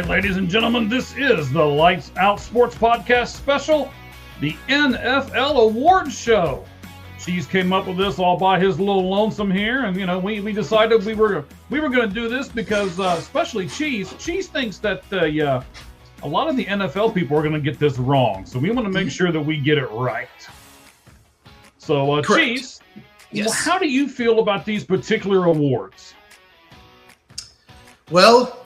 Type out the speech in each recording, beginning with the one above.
Ladies and gentlemen, this is the Lights Out Sports Podcast special, the NFL Awards Show. Cheese came up with this all by his little lonesome here, and we decided we were going to do this because especially Cheese thinks that a lot of the NFL people are going to get this wrong, so we want to make sure that we get it right. So Cheese, yes. How do you feel about these particular awards? Well,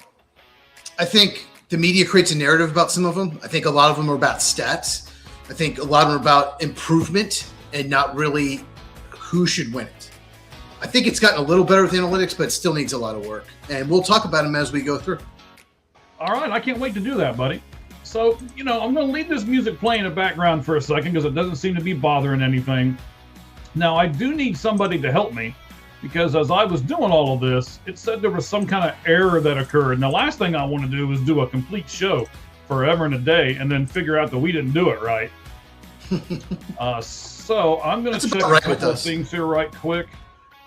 I think the media creates a narrative about some of them. I think a lot of them are about stats. I think a lot of them are about improvement and not really who should win it. I think it's gotten a little better with analytics, but it still needs a lot of work. And we'll talk about them as we go through. All right, I can't wait to do that, buddy. So, I'm going to leave this music playing in the background for a second because it doesn't seem to be bothering anything. Now, I do need somebody to help me, because as I was doing all of this, it said there was some kind of error that occurred. And the last thing I want to do is do a complete show forever and a day and then figure out that we didn't do it right. So I'm going to check a couple of things here right quick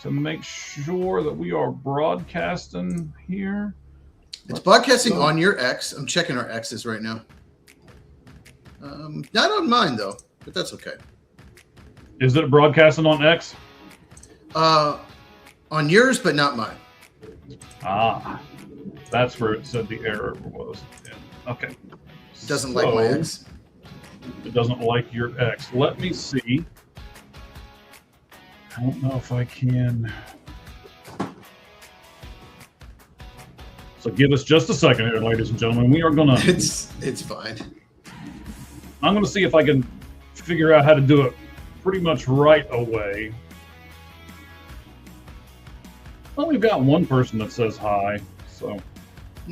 to make sure that we are broadcasting here. It's broadcasting on your X. I'm checking our X's right now. Not on mine, though, but that's okay. Is it broadcasting on X? On yours, but not mine. Ah, that's where it said the error was. Yeah. Okay. It doesn't like my X. It doesn't like your X. Let me see. I don't know if I can. So give us just a second here, ladies and gentlemen. We are gonna. It's fine. I'm gonna see if I can figure out how to do it pretty much right away. Well, we've got one person that says hi, so.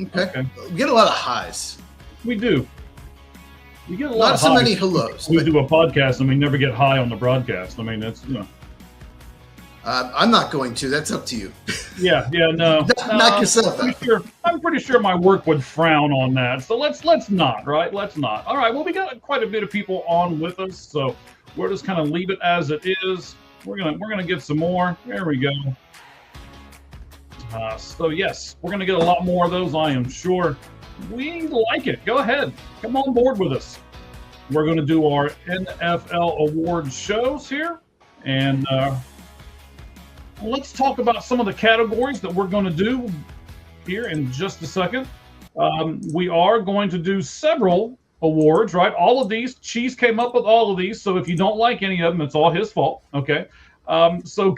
Okay. We get a lot of highs. We do. We get a lot of so highs. Many hellos. We do a podcast and we never get high on the broadcast. I mean, that's, I'm not going to. That's up to you. Yeah, no. Knock yourself out. I'm pretty sure my work would frown on that. So let's not, right? Let's not. All right, well, we got quite a bit of people on with us, so we'll just kind of leave it as it is. We're gonna get some more. There we go. So yes, we're going to get a lot more of those, I am sure. We like it. Go ahead. Come on board with us. We're going to do our NFL awards shows here. And let's talk about some of the categories that we're going to do here in just a second. We are going to do several awards, right? All of these. Cheese came up with all of these. So if you don't like any of them, it's all his fault. Okay. So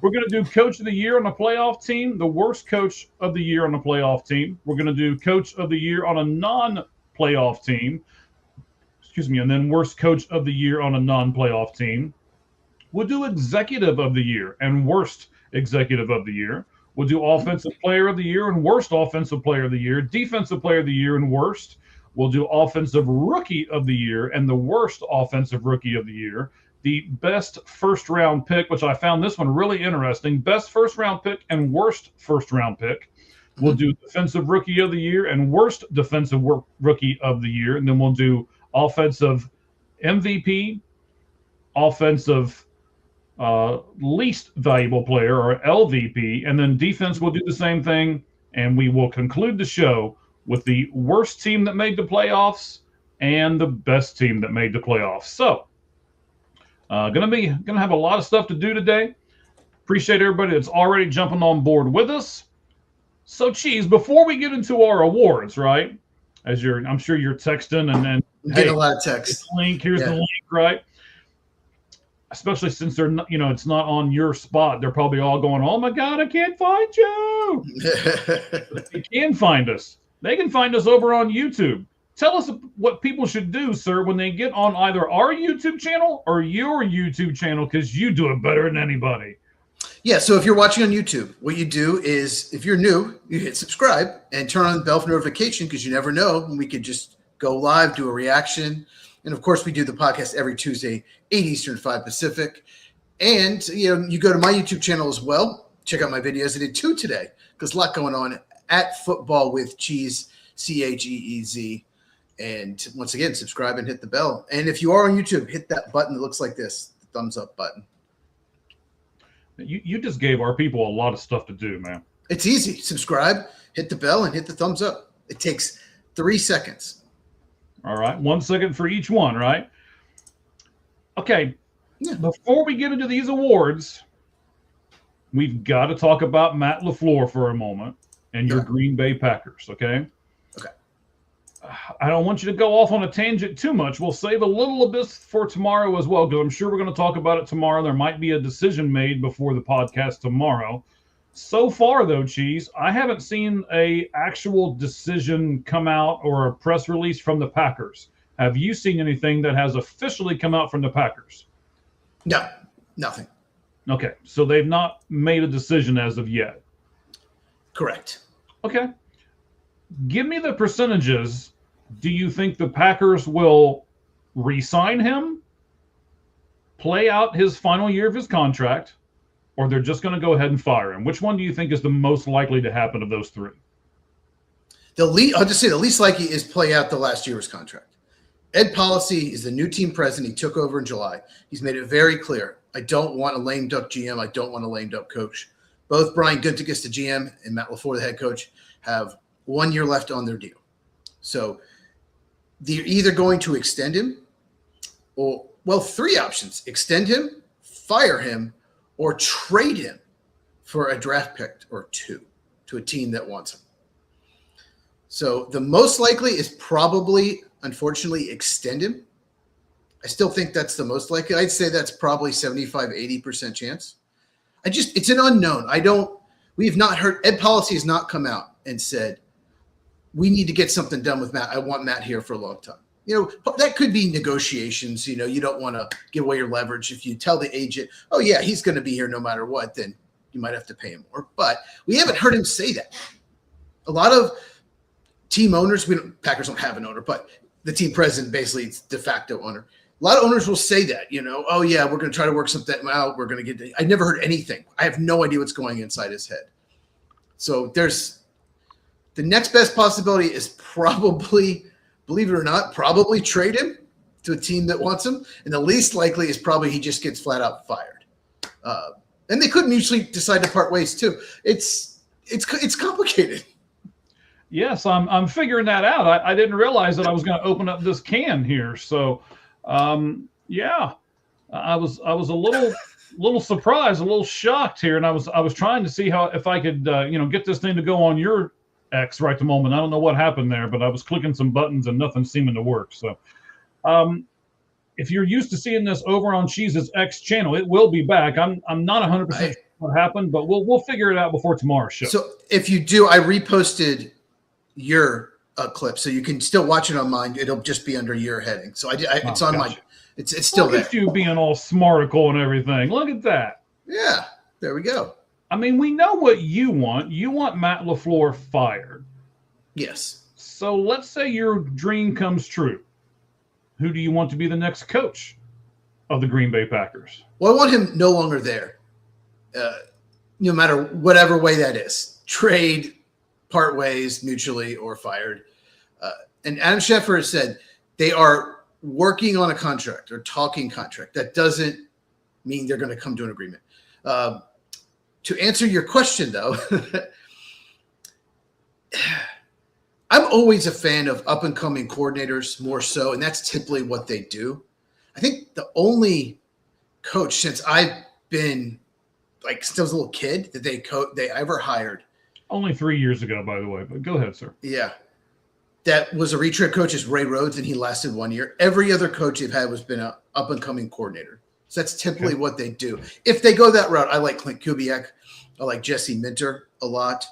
we're going to do Coach of the Year on a playoff team, the worst Coach of the Year on a playoff team. We're going to do Coach of the Year on a non-playoff team. And then worst Coach of the Year on a non-playoff team. We'll do Executive of the Year and worst Executive of the Year. We'll do Offensive Player of the Year and worst Offensive Player of the Year, Defensive Player of the Year and worst. We'll do Offensive Rookie of the Year and the worst Offensive Rookie of the Year. The best first-round pick, which I found this one really interesting, best first-round pick and worst first-round pick. We'll do Defensive Rookie of the Year and worst Defensive Rookie of the Year. And then we'll do Offensive MVP, Offensive Least Valuable Player, or LVP. And then defense will do the same thing. And we will conclude the show with the worst team that made the playoffs and the best team that made the playoffs. So, gonna have a lot of stuff to do today. Appreciate everybody that's already jumping on board with us. So, Cheese, before we get into our awards, right? I'm sure you're texting and then I'm getting a lot of texts. Here's the link, right? Especially since they're not, it's not on your spot. They're probably all going, "Oh my God, I can't find you." But they can find us. They can find us over on YouTube. Tell us what people should do, sir, when they get on either our YouTube channel or your YouTube channel, because you do it better than anybody. Yeah, so if you're watching on YouTube, what you do is, if you're new, you hit subscribe and turn on the bell for notification, because you never know when we could just go live, do a reaction. And of course, we do the podcast every Tuesday, 8 Eastern, 5 Pacific. And you go to my YouTube channel as well. Check out my videos. I did 2 today because a lot going on at Football with Cheese, CAGEZ. And once again, subscribe and hit the bell. And if you are on YouTube, hit that button that looks like this, the thumbs up button. You just gave our people a lot of stuff to do, man. It's easy. Subscribe, hit the bell, and hit the thumbs up. It takes 3 seconds. All right. 1 second for each one, right? Okay. Yeah. Before we get into these awards, we've got to talk about Matt LaFleur for a moment and your Green Bay Packers, okay? Okay. I don't want you to go off on a tangent too much. We'll save a little bit for tomorrow as well, because I'm sure we're going to talk about it tomorrow. There might be a decision made before the podcast tomorrow. So far, though, Cheese, I haven't seen a actual decision come out or a press release from the Packers. Have you seen anything that has officially come out from the Packers? No, nothing. Okay, so they've not made a decision as of yet. Correct. Okay. Give me the percentages. Do you think the Packers will re-sign him, play out his final year of his contract, or they're just going to go ahead and fire him? Which one do you think is the most likely to happen of those three? I'll just say the least likely is play out the last year of his contract. Ed Policy is the new team president. He took over in July. He's made it very clear. I don't want a lame duck GM. I don't want a lame duck coach. Both Brian Gutekunst, the GM, and Matt LaFleur, the head coach, have 1 year left on their deal. So they're either going to extend him or, 3 options: extend him, fire him, or trade him for a draft pick or 2 to a team that wants him. So the most likely is probably, unfortunately, extend him. I still think that's the most likely. I'd say that's probably 75, 80% chance. It's an unknown. We have not heard, Ed Policy has not come out and said, we need to get something done with Matt. I want Matt here for a long time. That could be negotiations. You don't want to give away your leverage. If you tell the agent, oh yeah, he's going to be here no matter what, then you might have to pay him more. But we haven't heard him say that. A lot of team owners, Packers don't have an owner, but the team president basically is de facto owner. A lot of owners will say that, oh yeah, we're going to try to work something out. We're going to get. I never heard anything. I have no idea what's going inside his head. So the next best possibility is probably, believe it or not, probably trade him to a team that wants him. And the least likely is probably he just gets flat out fired. And they could mutually decide to part ways too. It's complicated. Yes, I'm figuring that out. I didn't realize that I was going to open up this can here. So, yeah, I was a little surprised, a little shocked here, and I was trying to see if I could get this thing to go on your X right at the moment. I don't know what happened there, but I was clicking some buttons and nothing seeming to work. So, if you're used to seeing this over on Cheese's X channel, it will be back. I'm not 100% sure what happened, but we'll figure it out before tomorrow's show. So if you do, I reposted your clip, so you can still watch it on mine. It'll just be under your heading. So it's on my. It's still there. Look at you being all smarticle and everything. Look at that. Yeah, there we go. I mean, we know what you want. You want Matt LaFleur fired. Yes. So let's say your dream comes true. Who do you want to be the next coach of the Green Bay Packers? Well, I want him no longer there, no matter whatever way that is. Trade, part ways, mutually, or fired. And Adam Schefter has said they are working on a contract or talking contract. That doesn't mean they're going to come to an agreement. To answer your question, though, I'm always a fan of up and coming coordinators more so, and that's typically what they do. I think the only coach since I've been since I was a little kid that they ever hired. Only 3 years ago, by the way, but go ahead, sir. Yeah. That was a retread coach is Ray Rhodes, and he lasted 1 year. Every other coach they've had was been an up and coming coordinator. So that's typically what they do. If they go that route, I like Clint Kubiak. I like Jesse Minter a lot.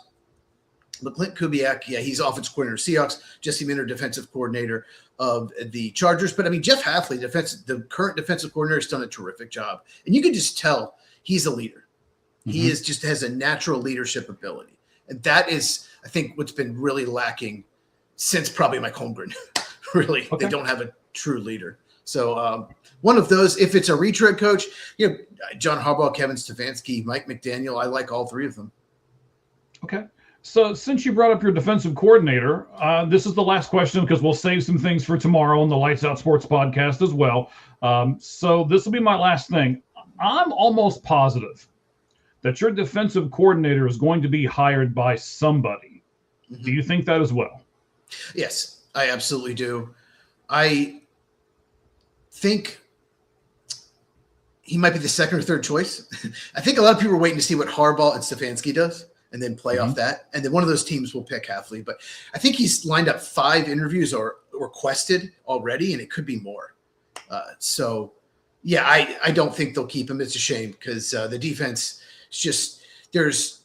But Clint Kubiak, yeah, he's offensive coordinator of Seahawks. Jesse Minter, defensive coordinator of the Chargers. But I mean, Jeff Hafley, the current defensive coordinator, has done a terrific job. And you can just tell he's a leader. He has a natural leadership ability. And that is, I think, what's been really lacking since probably Mike Holmgren. Really, they don't have a true leader. So one of those, if it's a retread coach, John Harbaugh, Kevin Stefanski, Mike McDaniel, I like all three of them. Okay. So since you brought up your defensive coordinator, this is the last question because we'll save some things for tomorrow on the Lights Out Sports podcast as well. So this will be my last thing. I'm almost positive that your defensive coordinator is going to be hired by somebody. Do you think that as well? Yes, I absolutely do. I think he might be the second or third choice. I think a lot of people are waiting to see what Harbaugh and Stefanski does and then play off that. And then one of those teams will pick Hafley. But I think he's lined up 5 interviews or requested already, and it could be more. So, yeah, I don't think they'll keep him. It's a shame because the defense is there's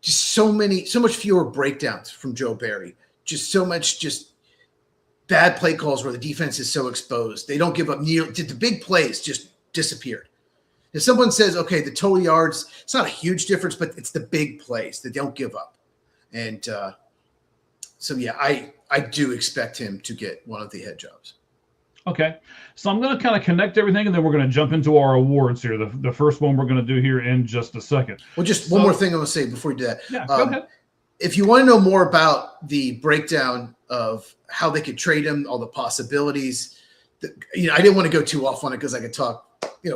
just so much fewer breakdowns from Joe Barry. Just so much bad play calls where the defense is so exposed. They don't give up. The big plays just disappeared. If someone says, okay, the total yards, it's not a huge difference, but it's the big plays that don't give up. And so, yeah, I do expect him to get one of the head jobs. Okay. So I'm going to kind of connect everything, and then we're going to jump into our awards here. The first one we're going to do here in just a second. Well, one more thing I'm going to say before you do that. Yeah, go ahead. If you want to know more about the breakdown of how they could trade him, all the possibilities, I didn't want to go too off on it because I could talk,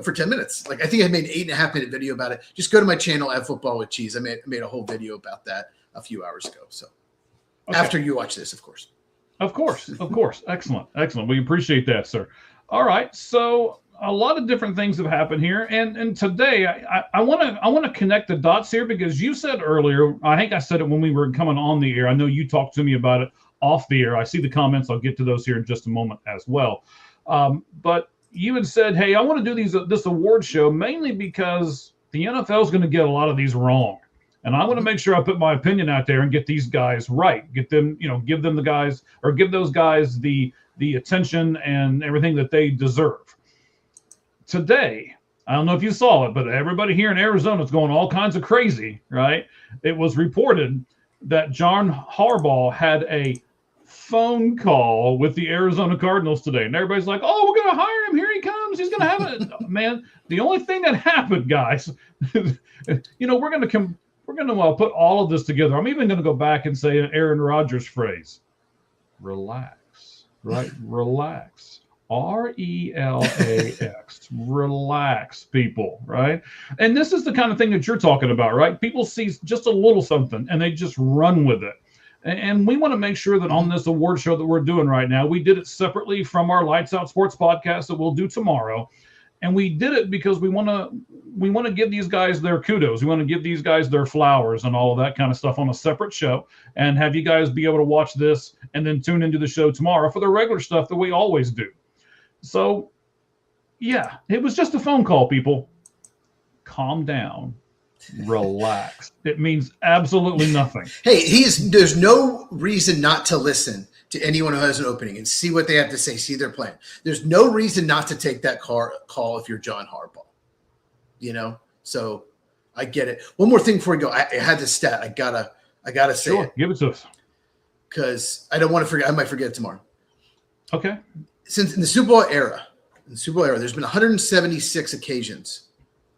for 10 minutes. I think I made an 8.5-minute video about it. Just go to my channel at Football with Cheese. I made a whole video about that a few hours ago. So after you watch this, of course. Of course. Excellent. We appreciate that, sir. All right. So a lot of different things have happened here. And today I want to connect the dots here because you said earlier, I think I said it when we were coming on the air. I know you talked to me about it off the air. I see the comments. I'll get to those here in just a moment as well. But you had said, hey, I want to do this award show mainly because the NFL is going to get a lot of these wrong. And I want to make sure I put my opinion out there and get these guys right. Get them, give them the guys or give those guys the attention and everything that they deserve. Today, I don't know if you saw it, but everybody here in Arizona is going all kinds of crazy, right? It was reported that John Harbaugh had a phone call with the Arizona Cardinals today. And everybody's like, oh, we're going to hire him. Here he comes. He's going to have it. Man, the only thing that happened, guys, we're going to put all of this together. I'm even going to go back and say an Aaron Rodgers phrase. Relax, right? Relax. RELAX. Relax, people, right? And this is the kind of thing that you're talking about, right? People see just a little something and they just run with it. And we want to make sure that on this award show that we're doing right now, we did it separately from our Lights Out Sports podcast that we'll do tomorrow. And we did it because we want to give these guys their kudos. We want to give these guys their flowers and all of that kind of stuff on a separate show and have you guys be able to watch this and then tune into the show tomorrow for the regular stuff that we always do. So, yeah, it was just a phone call, people. Calm down. Relax. It means absolutely nothing. Hey, there's no reason not to listen to anyone who has an opening and see what they have to say, see their plan. There's no reason not to take that call if you're John Harbaugh. So I get it. One more thing before we go. I had this stat. I gotta say it. Give it to us. Because I don't want to forget. I might forget it tomorrow. Okay. Since in the Super Bowl era, there's been 176 occasions,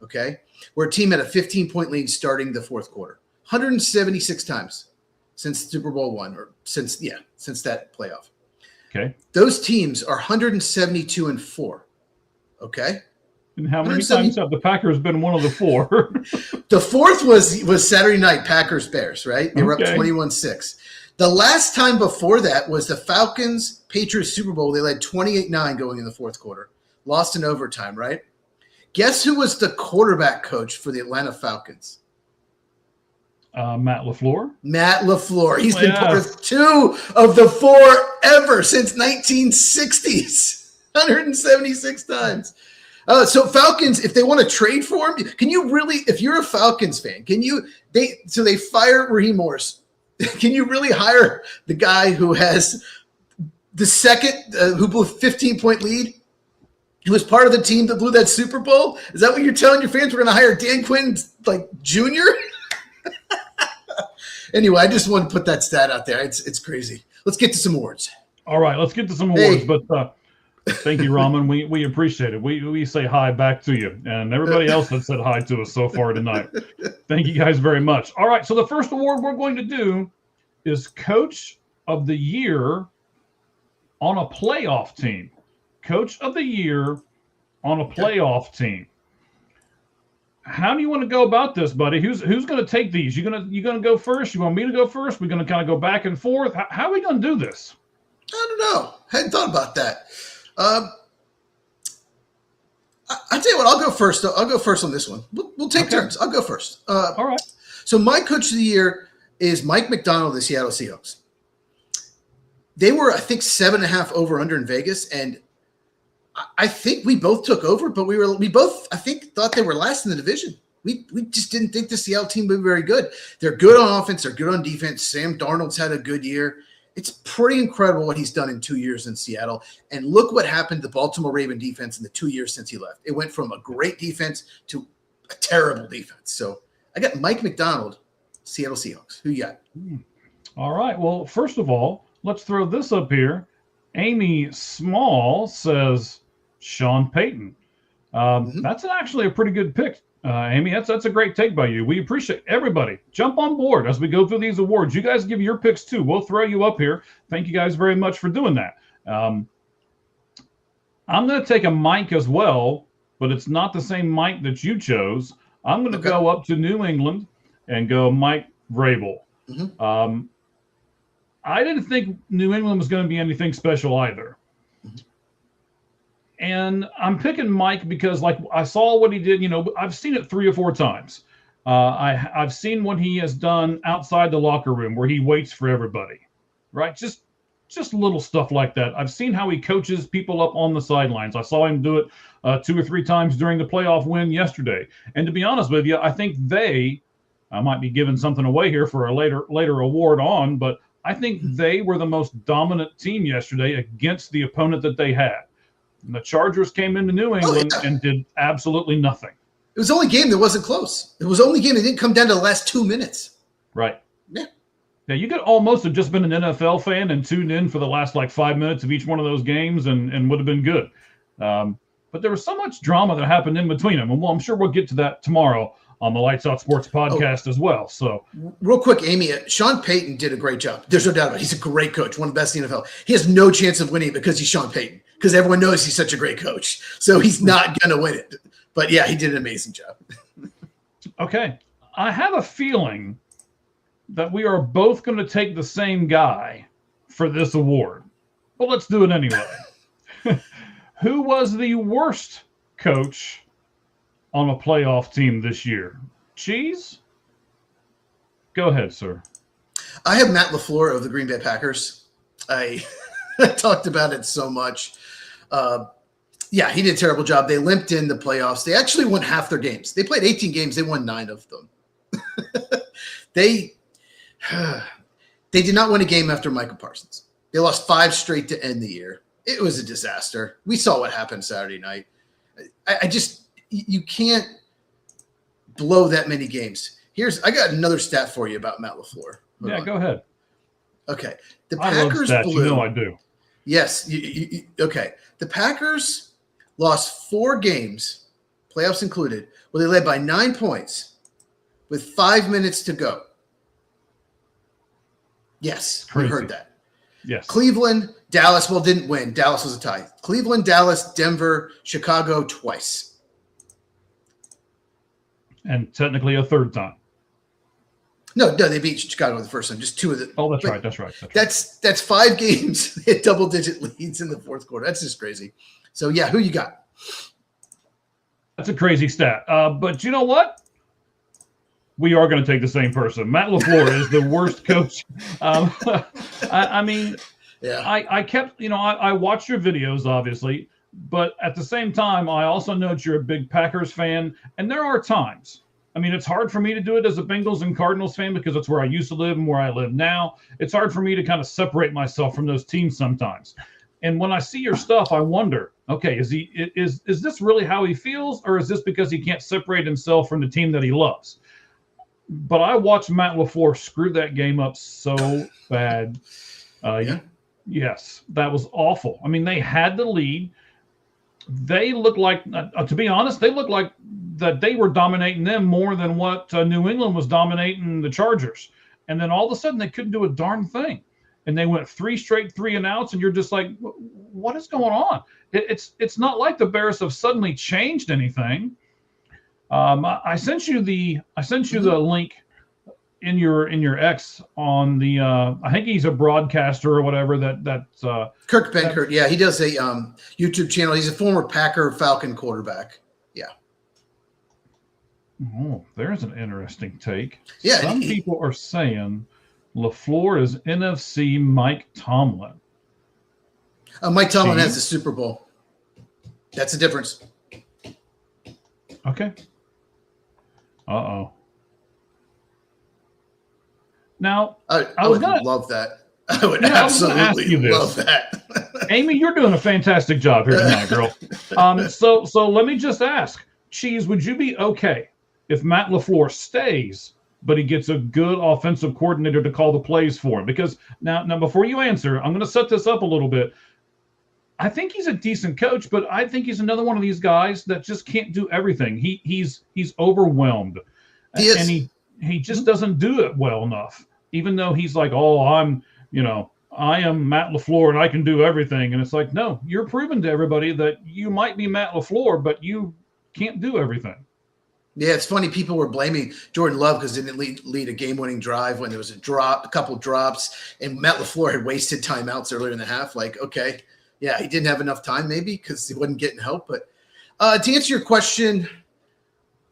okay, where a team had a 15-point lead starting the fourth quarter. 176 times since Super Bowl I, or since that playoff. Okay. Those teams are 172-4. Okay. And how many times have the Packers been one of the 4? The fourth was Saturday night, Packers Bears, right? They were up 21-6. The last time before that was the Falcons-Patriots Super Bowl. They led 28-9 going in the fourth quarter. Lost in overtime, right? Guess who was the quarterback coach for the Atlanta Falcons? Matt LaFleur. Matt LaFleur. He's been part of 2 of the 4 ever since 1960s. 176 times. So Falcons, if they want to trade for him, can you really, if you're a Falcons fan, they fire Raheem Morris. Can you really hire the guy who has the second, who blew a 15-point lead, who was part of the team that blew that Super Bowl? Is that what you're telling your fans? We're going to hire Dan Quinn, Jr.? Anyway, I just want to put that stat out there. It's crazy. Let's get to some awards. All right, let's get to some awards. But thank you, Raman. We appreciate it. We say hi back to you, and everybody else that said hi to us so far tonight. Thank you guys very much. All right, so the first award we're going to do is Coach of the Year on a playoff team. Coach of the Year on a playoff team. How do you want to go about this, buddy? Who's going to take these? You gonna go first? You want me to go first? We're going to kind of go back and forth. How are we going to do this? I don't know. Hadn't thought about that. I'll tell you what. I'll go first. I'll go first on this one. We'll take turns. I'll go first. All right. So my Coach of the Year is Mike Macdonald of the Seattle Seahawks. They were, I think, 7.5 over under in Vegas, and I think we both took over, but we both, I think, thought they were last in the division. We just didn't think the Seattle team would be very good. They're good on offense. They're good on defense. Sam Darnold's had a good year. It's pretty incredible what he's done in 2 years in Seattle. And look what happened to the Baltimore Ravens defense in the 2 years since he left. It went from a great defense to a terrible defense. So I got Mike Macdonald, Seattle Seahawks. Who you got? All right. Well, first of all, let's throw this up here. Amy Small says Sean Payton. That's actually a pretty good pick, Amy. That's a great take by you. We appreciate everybody. Jump on board as we go through these awards. You guys give your picks too. We'll throw you up here. Thank you guys very much for doing that. I'm going to take a Mike as well, but it's not the same Mike that you chose. I'm going to go up to New England and go Mike Vrabel. I didn't think New England was going to be anything special either. And I'm picking Mike because, I saw what he did. I've seen it 3 or 4 times. I've seen what he has done outside the locker room where he waits for everybody, right? Just little stuff like that. I've seen how he coaches people up on the sidelines. I saw him do it 2 or 3 times during the playoff win yesterday. And to be honest with you, I think I might be giving something away here for a later award on, but I think they were the most dominant team yesterday against the opponent that they had. And the Chargers came into New England and did absolutely nothing. It was the only game that wasn't close. It was the only game that didn't come down to the last 2 minutes. Right. Yeah. Yeah, you could almost have just been an NFL fan and tuned in for the last 5 minutes of each one of those games and would have been good. But there was so much drama that happened in between them. And I'm sure we'll get to that tomorrow on the Lights Out Sports podcast as well. So, real quick, Amy, Sean Payton did a great job. There's no doubt about it. He's a great coach, one of the best in the NFL. He has no chance of winning because he's Sean Payton, because everyone knows he's such a great coach. So he's not going to win it. But yeah, he did an amazing job. Okay. I have a feeling that we are both going to take the same guy for this award. Well, let's do it anyway. Who was the worst coach on a playoff team this year? Cheese? Go ahead, sir. I have Matt LaFleur of the Green Bay Packers. I talked about it so much. Yeah, he did a terrible job. They limped in the playoffs. They actually won half their games. They played 18 games. They won 9 of them. They did not win a game after Michael Parsons. They lost 5 straight to end the year. It was a disaster. We saw what happened Saturday night. You can't blow that many games. I got another stat for you about Matt LaFleur. Go ahead. Okay. The Packers blew. You know I do. Yes. Okay. The Packers lost 4 games, playoffs included, where they led by 9 points with 5 minutes to go. Yes, Crazy. We heard that. Yes. Cleveland, Dallas, didn't win. Dallas was a tie. Cleveland, Dallas, Denver, Chicago twice. And technically a third time. No, they beat Chicago the first time. Just two of the. Oh, that's right. That's right. That's 5 games hit double-digit leads in the fourth quarter. That's just crazy. So yeah, who you got? That's a crazy stat. But you know what? We are going to take the same person. Matt LaFleur is the worst coach. I mean, yeah. I kept, I watched your videos, obviously, but at the same time, I also know that you're a big Packers fan, and there are times. I mean, it's hard for me to do it as a Bengals and Cardinals fan because it's where I used to live and where I live now. It's hard for me to kind of separate myself from those teams sometimes. And when I see your stuff, I wonder, okay, is this really how he feels, or is this because he can't separate himself from the team that he loves? But I watched Matt LaFleur screw that game up so bad. Yes, that was awful. I mean, they had the lead. They looked like, to be honest, they looked like that they were dominating them more than what New England was dominating the Chargers. And then all of a sudden, they couldn't do a darn thing. And they went 3 straight 3-and-outs, and you're just like, what is going on? It's not like the Bears have suddenly changed anything. I sent you the link in your X on the I think he's a broadcaster or whatever that's Kirk Benkert. Yeah, he does a YouTube channel. He's a former Packer Falcon quarterback. Yeah. Oh, there's an interesting take. Yeah, some people are saying LaFleur is NFC Mike Tomlin. Mike Tomlin has the Super Bowl. That's the difference. Okay. Uh-oh. Now, I would love that. I would absolutely love that. Amy, you're doing a fantastic job here tonight, girl. So let me just ask, Cheese, would you be okay if Matt LaFleur stays, but he gets a good offensive coordinator to call the plays for him? Because now before you answer, I'm going to set this up a little bit. I think he's a decent coach, but I think he's another one of these guys that just can't do everything. He's overwhelmed. He is. And he just doesn't do it well enough. Even though he's like, oh, I am Matt LaFleur and I can do everything. And it's like, no, you're proving to everybody that you might be Matt LaFleur, but you can't do everything. Yeah, it's funny. People were blaming Jordan Love because he didn't lead a game-winning drive when there was a couple drops, and Matt LaFleur had wasted timeouts earlier in the half. Like, okay, yeah, he didn't have enough time maybe because he wasn't getting help. But to answer your question,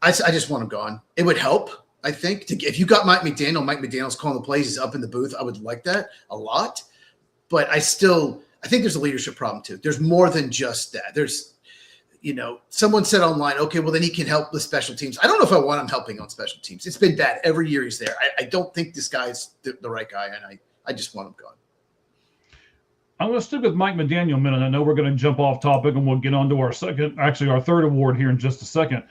I just want him gone. It would help, I think. If you got Mike McDaniel's calling the plays, he's up in the booth, I would like that a lot. But I think there's a leadership problem too. There's more than just that. There's, someone said online, okay, well then he can help with special teams. I don't know if I want him helping on special teams. It's been bad every year he's there. I don't think this guy's the right guy, and I just want him gone. I'm going to stick with Mike McDaniel a minute. I know we're going to jump off topic and we'll get on to our third award here in just a second.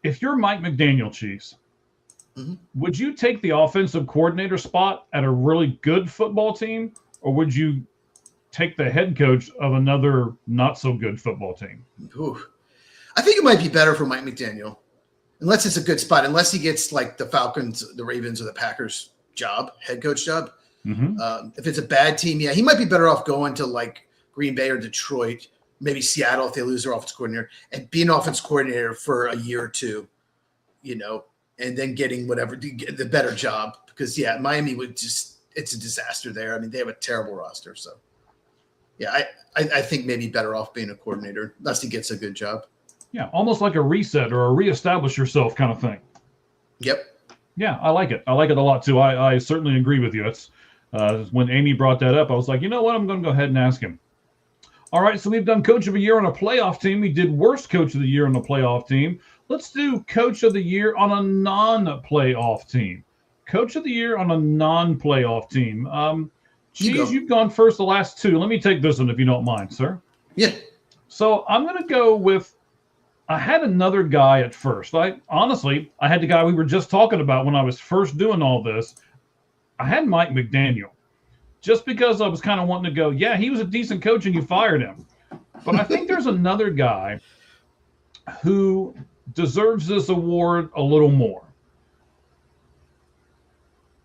If you're Mike McDaniel, Chiefs, would you take the offensive coordinator spot at a really good football team, or would you take the head coach of another not so good football team? Ooh. I think it might be better for Mike McDaniel, unless it's a good spot, unless he gets like the Falcons, the Ravens, or the Packers head coach job. If it's a bad team, yeah, he might be better off going to like Green Bay or Detroit, maybe Seattle if they lose their offense coordinator, and be an offense coordinator for a year or two, and then getting the better job. Because yeah, Miami it's a disaster there. I mean, they have a terrible roster. So yeah, I think maybe better off being a coordinator unless he gets a good job. Yeah, almost like a reset or a reestablish yourself kind of thing. Yep. Yeah, I like it. I like it a lot too. I certainly agree with you. It's when Amy brought that up, I was like, you know what? I'm going to go ahead and ask him. All right, so we've done Coach of the Year on a playoff team. We did Worst Coach of the Year on a playoff team. Let's do Coach of the Year on a non-playoff team. Coach of the Year on a non-playoff team. Cheese, you've gone first the last two. Let me take this one if you don't mind, sir. Yeah. So I'm going to go with, I had another guy at first. I had the guy we were just talking about when I was first doing all this. I had Mike McDaniel. Just because I was kind of wanting to go, yeah, he was a decent coach and you fired him. But I think there's another guy who deserves this award a little more.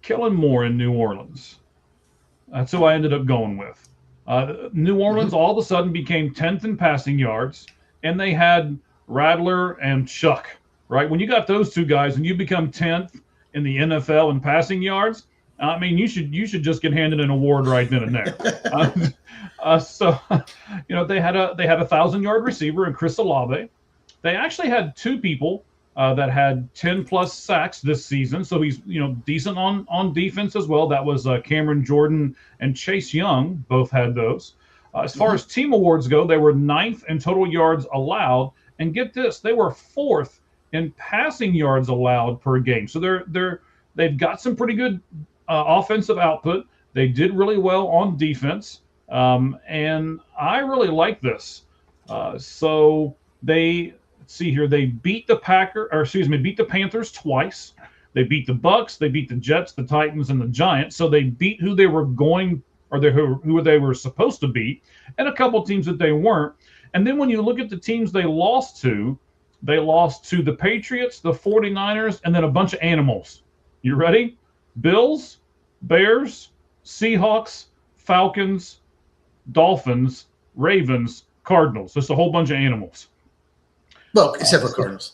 Kellen Moore in New Orleans. That's who I ended up going with. New Orleans all of a sudden became 10th in passing yards, and they had Rattler and Chuck, right? When you got those two guys and you become 10th in the NFL in passing yards. I mean, you should just get handed an award right then and there. So, they had a 1,000-yard receiver in Chris Olave. They actually had two people that had 10-plus sacks this season. So he's decent on defense as well. That was Cameron Jordan and Chase Young. Both had those. As far as team awards go, they were 9th in total yards allowed, and get this, they were 4th in passing yards allowed per game. So they've got some pretty good offensive output. They did really well on defense, and I really like this. So let's see here. They beat the Panthers twice. They beat the Bucks. They beat the Jets, the Titans, and the Giants. So they beat who they were who they were supposed to beat, and a couple teams that they weren't. And then when you look at the teams they lost to the Patriots, the 49ers, and then a bunch of animals. You ready? Bills, Bears, Seahawks, Falcons, Dolphins, Ravens, Cardinals. Just a whole bunch of animals. Well, except for Cardinals.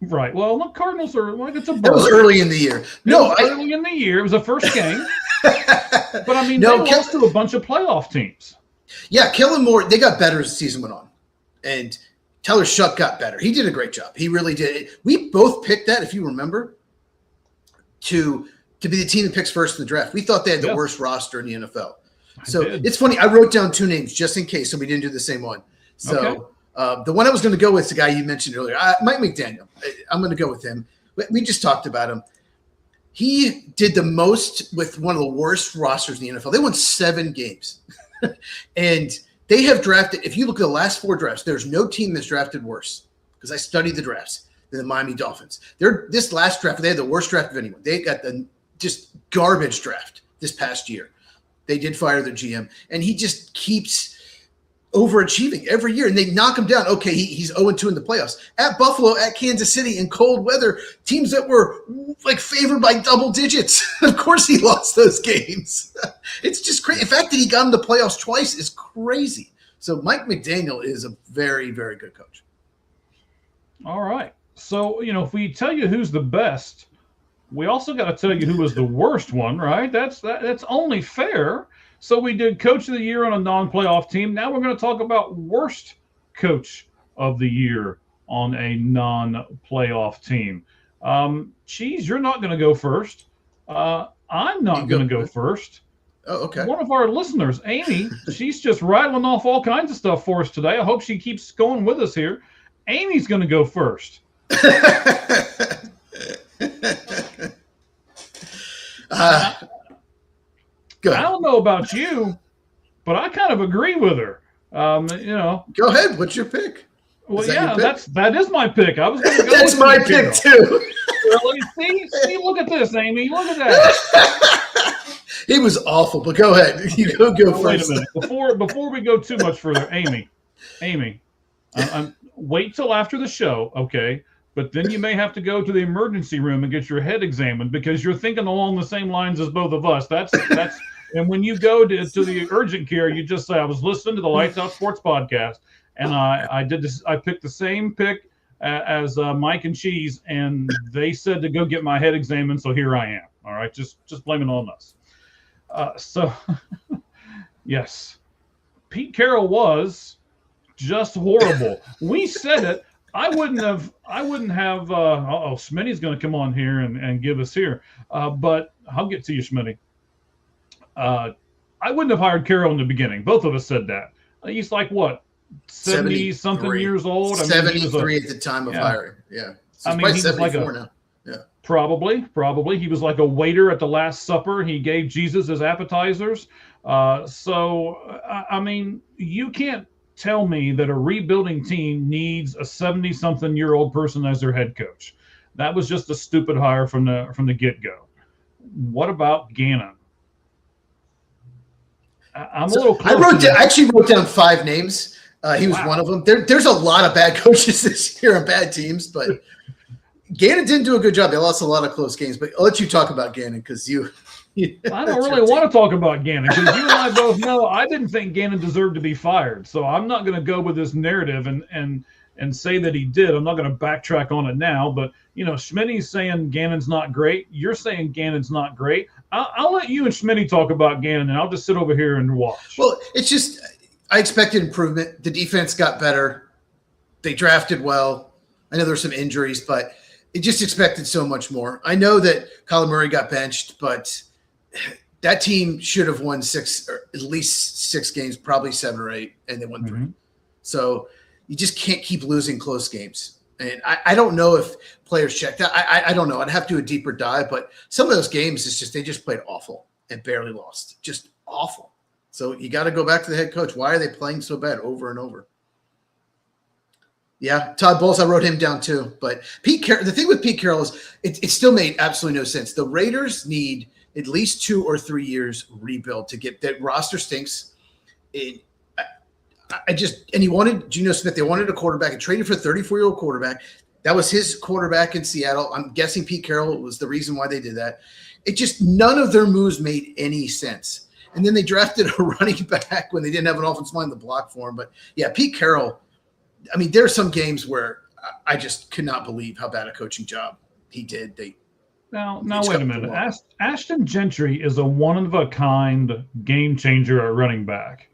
Right. Well, look, Cardinals are like it's a bird. That was early in the year. Early in the year. It was the first game. But I mean, they lost to a bunch of playoff teams. Yeah, Kellen Moore, they got better as the season went on. And Tyler Shuck got better. He did a great job. He really did. We both picked that, if you remember, to be the team that picks first in the draft. We thought they had the worst roster in the NFL. So it's funny. I wrote down two names just in case, so we didn't do the same one. So the one I was going to go with is the guy you mentioned earlier, Mike McDaniel. I'm going to go with him. We just talked about him. He did the most with one of the worst rosters in the NFL. They won 7 games. And they have drafted, if you look at the last 4 drafts, there's no team that's drafted worse, because I studied the drafts, than the Miami Dolphins. This last draft, they had the worst draft of anyone. They got the just garbage draft this past year. They did fire their GM, and he just keeps overachieving every year, and they knock him down. Okay, he's 0-2 in the playoffs. At Buffalo, at Kansas City, in cold weather, teams that were like favored by double digits. Of course he lost those games. It's just crazy. The fact that he got in the playoffs twice is crazy. So Mike McDaniel is a very, very good coach. All right. So, if we tell you who's the best, we also got to tell you who was the worst one, right? That's only fair. So we did Coach of the Year on a non-playoff team. Now we're going to talk about worst Coach of the Year on a non-playoff team. Cheese, you're not going to go first. I'm not going to go first. Oh, okay. One of our listeners, Amy, she's just rattling off all kinds of stuff for us today. I hope she keeps going with us here. Amy's going to go first. I don't know about you, but I kind of agree with her. Go ahead. What's your pick? Well, that is my pick. I was going to go. That's my pick too. Really? See, look at this, Amy. Look at that. He was awful, but go ahead. You go first. Wait a minute. Before we go too much further, Amy, wait till after the show, okay? But then you may have to go to the emergency room and get your head examined, because you're thinking along the same lines as both of us. That's. And when you go to the urgent care, you just say, I was listening to the Lights Out Sports podcast, and I did this. I picked the same pick as Mike and Cheese, and they said to go get my head examined. So here I am. All right, just blame it on us. So yes, Pete Carroll was just horrible. We said it. I wouldn't have. Smitty's going to come on here and give us here. But I'll get to you, Smitty. I wouldn't have hired Carroll in the beginning. Both of us said that. He's like, what, 70-something years old? 73 at the time of hiring. Yeah. So he was like now. Yeah. Probably. He was like a waiter at the Last Supper. He gave Jesus his appetizers. You can't tell me that a rebuilding team needs a 70-something-year-old person as their head coach. That was just a stupid hire from the get-go. What about Gannon? I'm a little close. I actually wrote down 5 names. He was one of them. There's a lot of bad coaches this year on bad teams, but Gannon didn't do a good job. They lost a lot of close games, but I'll let you talk about Gannon, because I don't really want to talk about Gannon, because you and I both know I didn't think Gannon deserved to be fired. So I'm not going to go with this narrative and and say that he did. I'm not going to backtrack on it now, but Schmitty's saying Gannon's not great. You're saying Gannon's not great. I'll let you and Schmitty talk about Gannon, and I'll just sit over here and watch. Well, it's just I expected improvement. The defense got better. They drafted well. I know there's some injuries, but it just expected so much more. I know that Kyler Murray got benched, but that team should have won at least 6 games, probably 7 or 8, and they won 3. So you just can't keep losing close games. And I don't know if players checked out. I don't know. I'd have to do a deeper dive, but some of those games, they just played awful and barely lost. Just awful. So you got to go back to the head coach. Why are they playing so bad over and over? Yeah, Todd Bowles, I wrote him down too. But Pete Carroll, the thing with Pete Carroll is it still made absolutely no sense. The Raiders need at least 2 or 3 years rebuild to get that roster stinks. And he wanted Geno Smith. They wanted a quarterback and traded for a 34-year-old quarterback. That was his quarterback in Seattle. I'm guessing Pete Carroll was the reason why they did that. None of their moves made any sense. And then they drafted a running back when they didn't have an offensive line to block for him. But yeah, Pete Carroll, I mean, there are some games where I just could not believe how bad a coaching job he did. Now wait a minute. Ashton Gentry is a one-of-a-kind game changer at running back.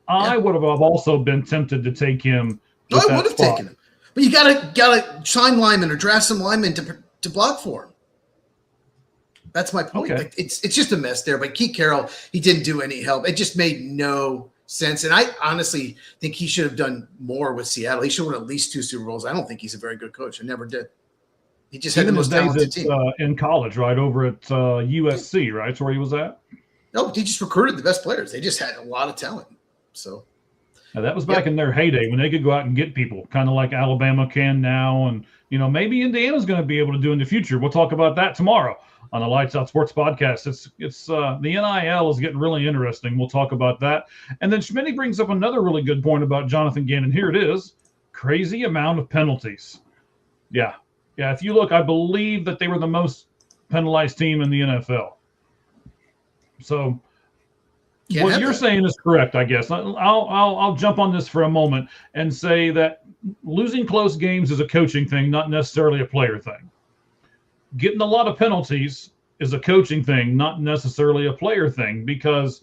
I would have also been tempted to take him. No, I would have taken him. But you gotta sign linemen or draft some linemen to block for him. That's my point. Okay. Like, it's just a mess there. But Pete Carroll, he didn't do any help. It just made no sense. And I honestly think he should have done more with Seattle. He should have won at least 2 Super Bowls. I don't think he's a very good coach. I never did. He just had the most talented team. In college, right, over at USC, right? That's where he was at? No, he just recruited the best players. They just had a lot of talent. So now, that was back in their heyday when they could go out and get people, kind of like Alabama can now. And, maybe Indiana's going to be able to do in the future. We'll talk about that tomorrow on the Lights Out Sports podcast. It's the NIL is getting really interesting. We'll talk about that. And then Schmitty brings up another really good point about Jonathan Gannon. Here it is. Crazy amount of penalties. Yeah. Yeah, if you look, I believe that they were the most penalized team in the NFL. So what you're saying is correct, I guess. I'll jump on this for a moment and say that losing close games is a coaching thing, not necessarily a player thing. Getting a lot of penalties is a coaching thing, not necessarily a player thing, because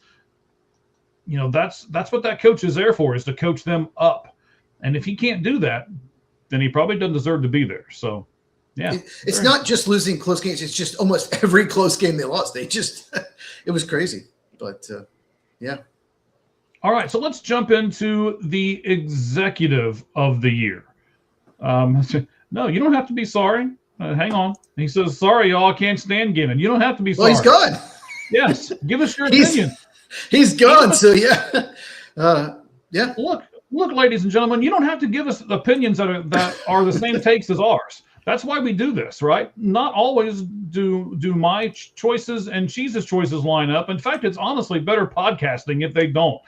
that's what that coach is there for, is to coach them up. And if he can't do that, then he probably doesn't deserve to be there. So yeah, it's not just losing close games. It's just almost every close game they lost. It was crazy. But yeah. All right, so let's jump into the executive of the year. No, you don't have to be sorry. Hang on. He says, sorry, y'all, I can't stand Gannon. You don't have to be sorry. Well, he's gone. Yes, give us your opinion. He's gone, so yeah. Yeah. Look, ladies and gentlemen, you don't have to give us opinions that are the same takes as ours. That's why we do this, right? Not always do my choices and Cheese's choices line up. In fact, it's honestly better podcasting if they don't.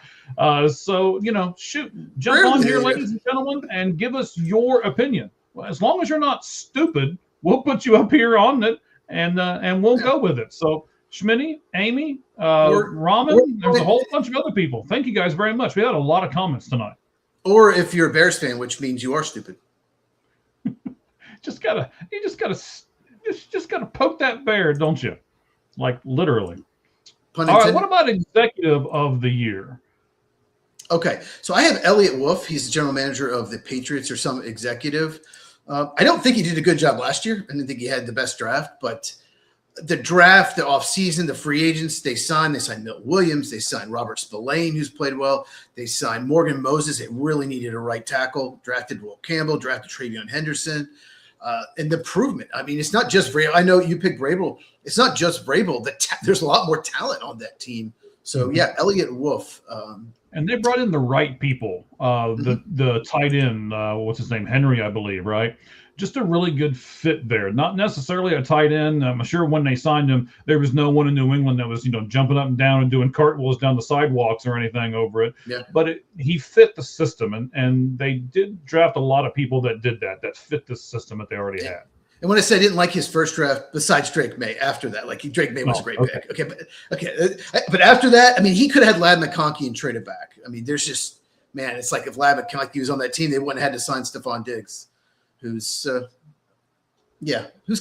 So, jump on here, ladies and gentlemen, and give us your opinion. As long as you're not stupid, we'll put you up here on it, and we'll go with it. So, Schmitty, Amy, Ramen, there's a whole bunch of other people. Thank you guys very much. We had a lot of comments tonight. Or if you're a Bears fan, which means you are stupid. You just gotta poke that bear, don't you? Like literally. All right, what about executive of the year? Okay, so I have Elliott Wolf. He's the general manager of the Patriots, or some executive. I don't think he did a good job last year. I didn't think he had the best draft, but the draft, the offseason, the free agents they signed Milt Williams, they signed Robert Spillane, who's played well. They signed Morgan Moses. They really needed a right tackle. Drafted Will Campbell, drafted Travion Henderson. And the improvement. I mean, it's not just Vrabel. I know you picked Vrabel. It's not just Vrabel. There's a lot more talent on that team. So, yeah, Elliott Wolf. And they brought in the right people. The tight end, what's his name? Henry, I believe, right? Just a really good fit there. Not necessarily a tight end. I'm sure when they signed him, there was no one in New England that was, jumping up and down and doing cartwheels down the sidewalks or anything over it. Yeah. But he fit the system, and they did draft a lot of people that did that fit the system that they already had. And when I said I didn't like his first draft, besides Drake May, after that, Drake May was a great pick. But after that, I mean, he could have had Ladd McConkey and traded back. I mean, there's just man, it's like if Lamicki was on that team, they wouldn't have had to sign Stephon Diggs, who's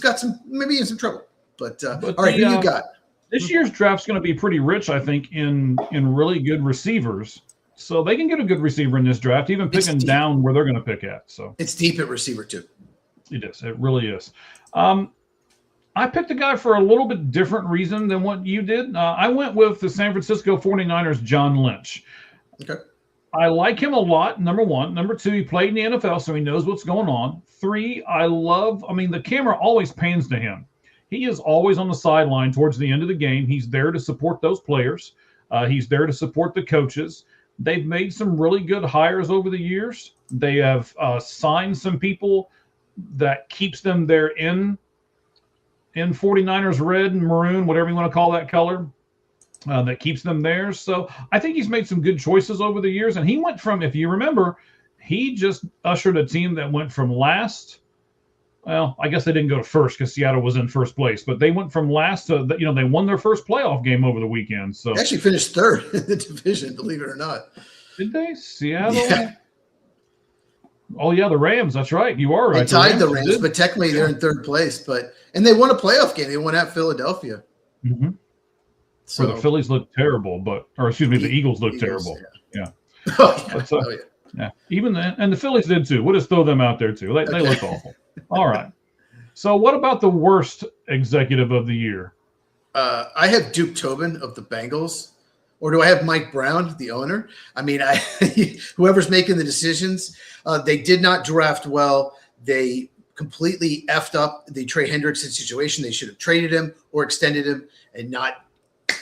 got maybe in some trouble. But all right, who you got? This year's draft's going to be pretty rich, I think, in really good receivers. So they can get a good receiver in this draft, even picking down where they're going to pick at. So it's deep at receiver too. It is. It really is. I picked a guy for a little bit different reason than what you did. I went with the San Francisco 49ers, John Lynch. Okay. I like him a lot, number one. Number two, he played in the NFL, so he knows what's going on. Three, the camera always pans to him. He is always on the sideline towards the end of the game. He's there to support those players. He's there to support the coaches. They've made some really good hires over the years. They have signed some people that keeps them there in 49ers red and maroon, whatever you want to call that color, that keeps them there. So I think he's made some good choices over the years. And he went from, if you remember, he just ushered a team that went from last. Well, I guess they didn't go to first because Seattle was in first place, but they went from last to, they won their first playoff game over the weekend. So they actually finished third in the division, believe it or not. Did they? Seattle? Yeah. Oh, yeah, the Rams. That's right. You are right. They tied the Rams, but technically they're in third place. And they won a playoff game. They won at Philadelphia. Mm-hmm. So the Phillies looked terrible, the Eagles looked terrible. Yeah. Yeah. Even and the Phillies did too. We'll just throw them out there too. They look awful. All right. So what about the worst executive of the year? I have Duke Tobin of the Bengals. Or do I have Mike Brown, the owner? I mean, whoever's making the decisions, they did not draft well. They completely effed up the Trey Hendrickson situation. They should have traded him or extended him and not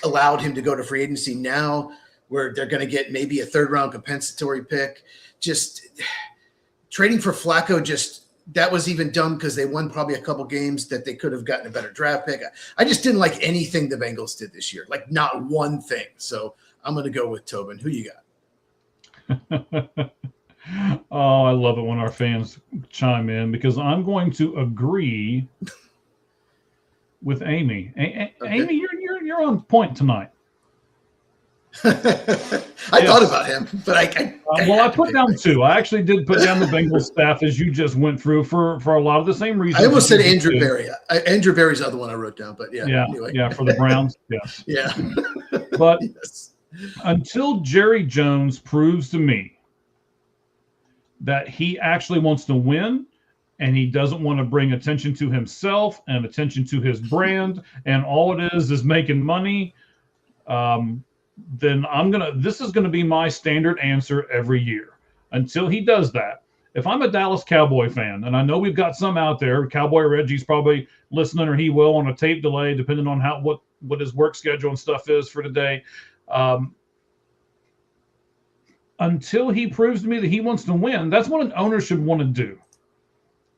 allowed him to go to free agency now, where they're going to get maybe a third-round compensatory pick. Just trading for Flacco, that was even dumb because they won probably a couple games that they could have gotten a better draft pick. I just didn't like anything the Bengals did this year, like not one thing. So I'm going to go with Tobin. Who you got? Oh, I love it when our fans chime in because I'm going to agree with Amy. Okay. Amy, you're on point tonight. I thought about him, but I put down two. I actually did put down the Bengals staff as you just went through for a lot of the same reasons. I almost said Andrew Berry. Andrew Berry's the other one I wrote down, but yeah. Anyway. Yeah, for the Browns, yes. Yeah. But until Jerry Jones proves to me that he actually wants to win and he doesn't want to bring attention to himself and attention to his brand, and all it is making money, then this is going to be my standard answer every year until he does that. If I'm a Dallas Cowboy fan, and I know we've got some out there, Cowboy Reggie's probably listening, or he will on a tape delay, depending on what his work schedule and stuff is for today. Until he proves to me that he wants to win, that's what an owner should want to do.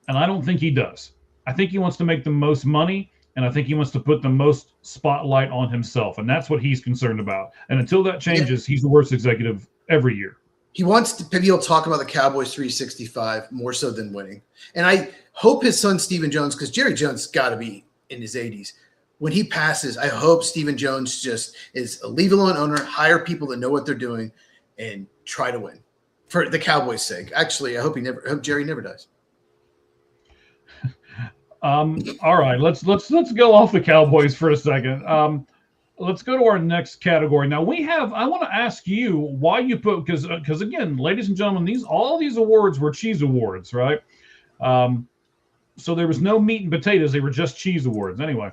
And I don't think he does. I think he wants to make the most money, and I think he wants to put the most spotlight on himself, and that's what he's concerned about. And until that changes, he's the worst executive every year. He wants to maybe he'll talk about the Cowboys 365 more so than winning. And I hope his son Stephen Jones, because Jerry Jones got to be in his 80s. When he passes, I hope Stephen Jones just is a leave-alone owner, hire people that know what they're doing, and try to win for the Cowboys' sake. Actually, I hope Jerry never dies. All right, let's go off the Cowboys for a second. Let's go to our next category. Now I want to ask you why you put, because again, ladies and gentlemen, all these awards were cheese awards, right? So there was no meat and potatoes; they were just cheese awards. Anyway,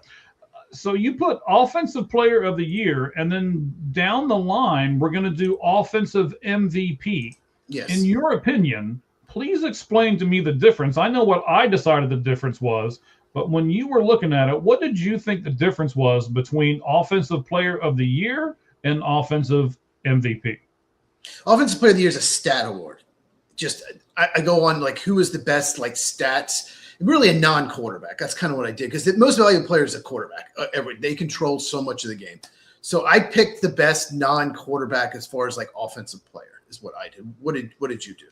so you put Offensive Player of the Year, and then down the line we're going to do Offensive MVP. Yes. In your opinion, please explain to me the difference. I know what I decided the difference was, but when you were looking at it, what did you think the difference was between Offensive Player of the Year and Offensive MVP? Offensive Player of the Year is a stat award. Just I go on like who is the best like stats. Really a non-quarterback. That's kind of what I did because the most valuable player is a quarterback. They control so much of the game. So I picked the best non-quarterback as far as like offensive player is what I did. What did you do?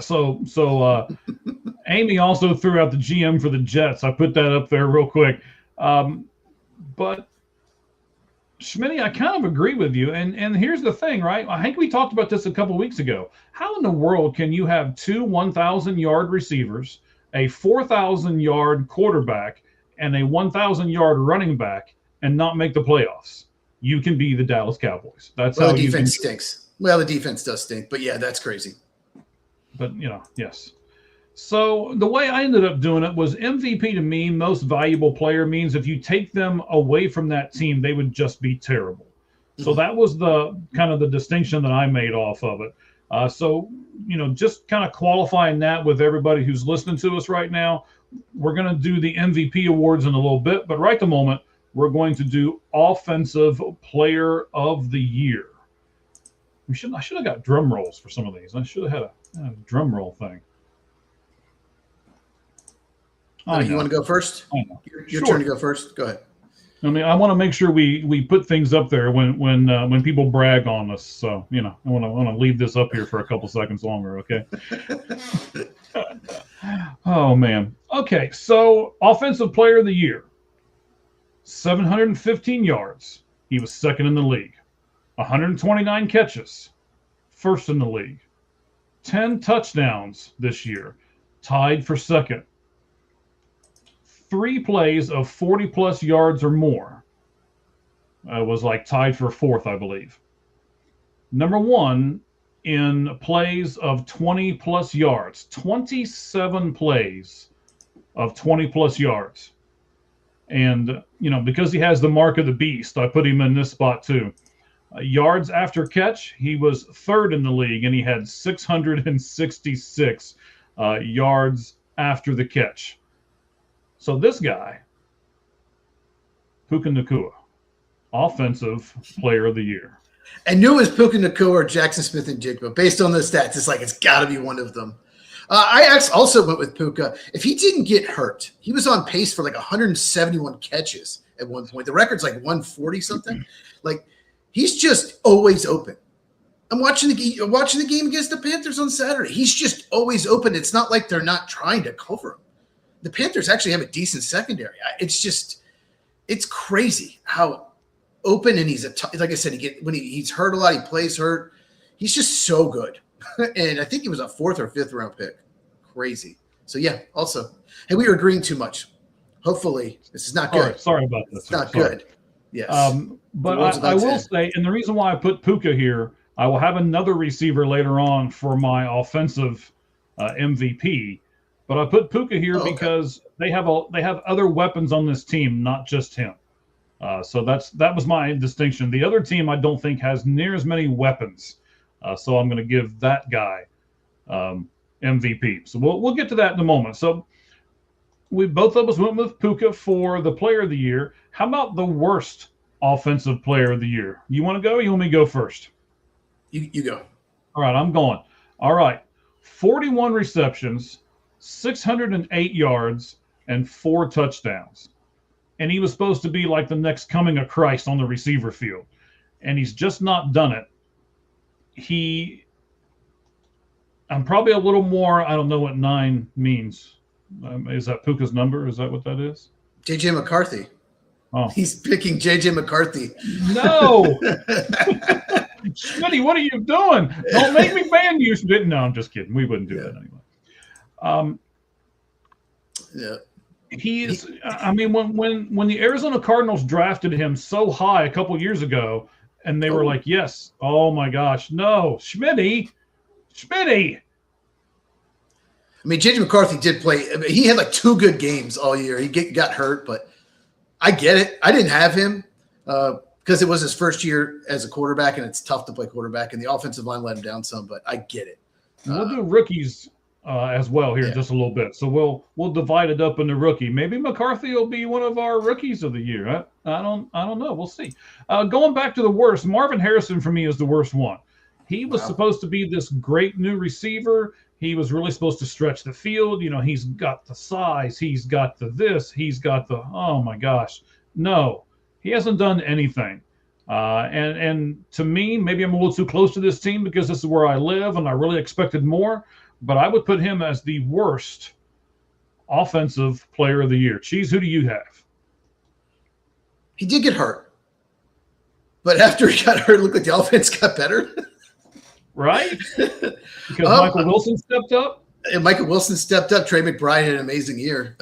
So Amy also threw out the GM for the Jets. I put that up there real quick. But Schmitty, I kind of agree with you. And here's the thing, right? I think we talked about this a couple of weeks ago. How in the world can you have two 1,000-yard receivers, a 4,000-yard quarterback, and a 1,000-yard running back and not make the playoffs? You can be the Dallas Cowboys. That's Well, how the you defense can. stinks. Well, the defense does stink, but yeah, that's crazy. But, yes. So the way I ended up doing it was MVP to me, most valuable player, means if you take them away from that team, they would just be terrible. So that was the kind of the distinction that I made off of it. So, just kind of qualifying that with everybody who's listening to us right now, we're going to do the MVP awards in a little bit, but right at the moment, we're going to do Offensive Player of the Year. I should have got drum rolls for some of these. I should have had a drum roll thing. You want to go first? Your turn to go first. Go ahead. I mean, I want to make sure we put things up there when people brag on us. So I want to leave this up here for a couple seconds longer. Okay. Oh man. Okay. So Offensive Player of the Year, 715 yards. He was second in the league. 129 catches, first in the league. 10 touchdowns this year, tied for second. 3 plays of 40-plus yards or more. Was like tied for fourth, I believe. Number 1 in plays of 20-plus yards. 27 plays of 20-plus yards. And, because he has the mark of the beast, I put him in this spot too. Yards after catch, he was third in the league, and he had 666 yards after the catch. So this guy, Puka Nacua, Offensive Player of the Year. I knew it was Puka Nacua or Jackson Smith-Njigba. Based on those stats, it's got to be one of them. I also went with Puka. If he didn't get hurt, he was on pace for like 171 catches at one point. The record's like 140 something. Like, he's just always open. I'm watching the game against the Panthers on Saturday. He's just always open. It's not like they're not trying to cover him. The Panthers actually have a decent secondary. It's crazy how open, and he's like I said, he's hurt a lot. He plays hurt. He's just so good. And I think he was a 4th or 5th round pick. Crazy. So yeah, also, hey, we were agreeing too much. Hopefully this is not good. Sorry about this. It's not good. Yes. But I will say, and the reason why I put Puka here, I will have another receiver later on for my offensive MVP. But I put Puka here because they have other weapons on this team, not just him. So that was my distinction. The other team I don't think has near as many weapons. So I'm going to give that guy MVP. So we'll get to that in a moment. So both of us went with Puka for the Player of the Year. How about the worst Offensive Player of the Year? You want to go? Or you want me to go first? You go. All right, I'm going. All right, 41 receptions, 608 yards, and 4 touchdowns. And he was supposed to be like the next coming of Christ on the receiver field. And he's just not done it. I'm probably a little more, I don't know what 9 means. Is that Puka's number? Is that what that is? J.J. McCarthy. Oh. He's picking J.J. McCarthy. No! Smitty, what are you doing? Don't make me ban you. No, I'm just kidding. We wouldn't do that anyway. When the Arizona Cardinals drafted him so high a couple years ago, and they were like, yes, oh my gosh, no, Schmitty. I mean, J.J. McCarthy did play. He had like 2 good games all year. He got hurt, but I get it. I didn't have him because it was his first year as a quarterback, and it's tough to play quarterback, and the offensive line let him down some, but I get it. We'll do rookies as well here in just a little bit. So we'll divide it up into rookie. Maybe McCarthy will be one of our rookies of the year. I don't know. We'll see. Going back to the worst, Marvin Harrison for me is the worst one. He was supposed to be this great new receiver. He was really supposed to stretch the field. He's got the size. He's got the this. He's got the, oh my gosh. No, he hasn't done anything. And to me, maybe I'm a little too close to this team because this is where I live and I really expected more. But I would put him as the worst Offensive Player of the Year. Cheese, who do you have? He did get hurt. But after he got hurt, it looked like the offense got better. Right? Because Michael Wilson stepped up? And Michael Wilson stepped up. Trey McBride had an amazing year.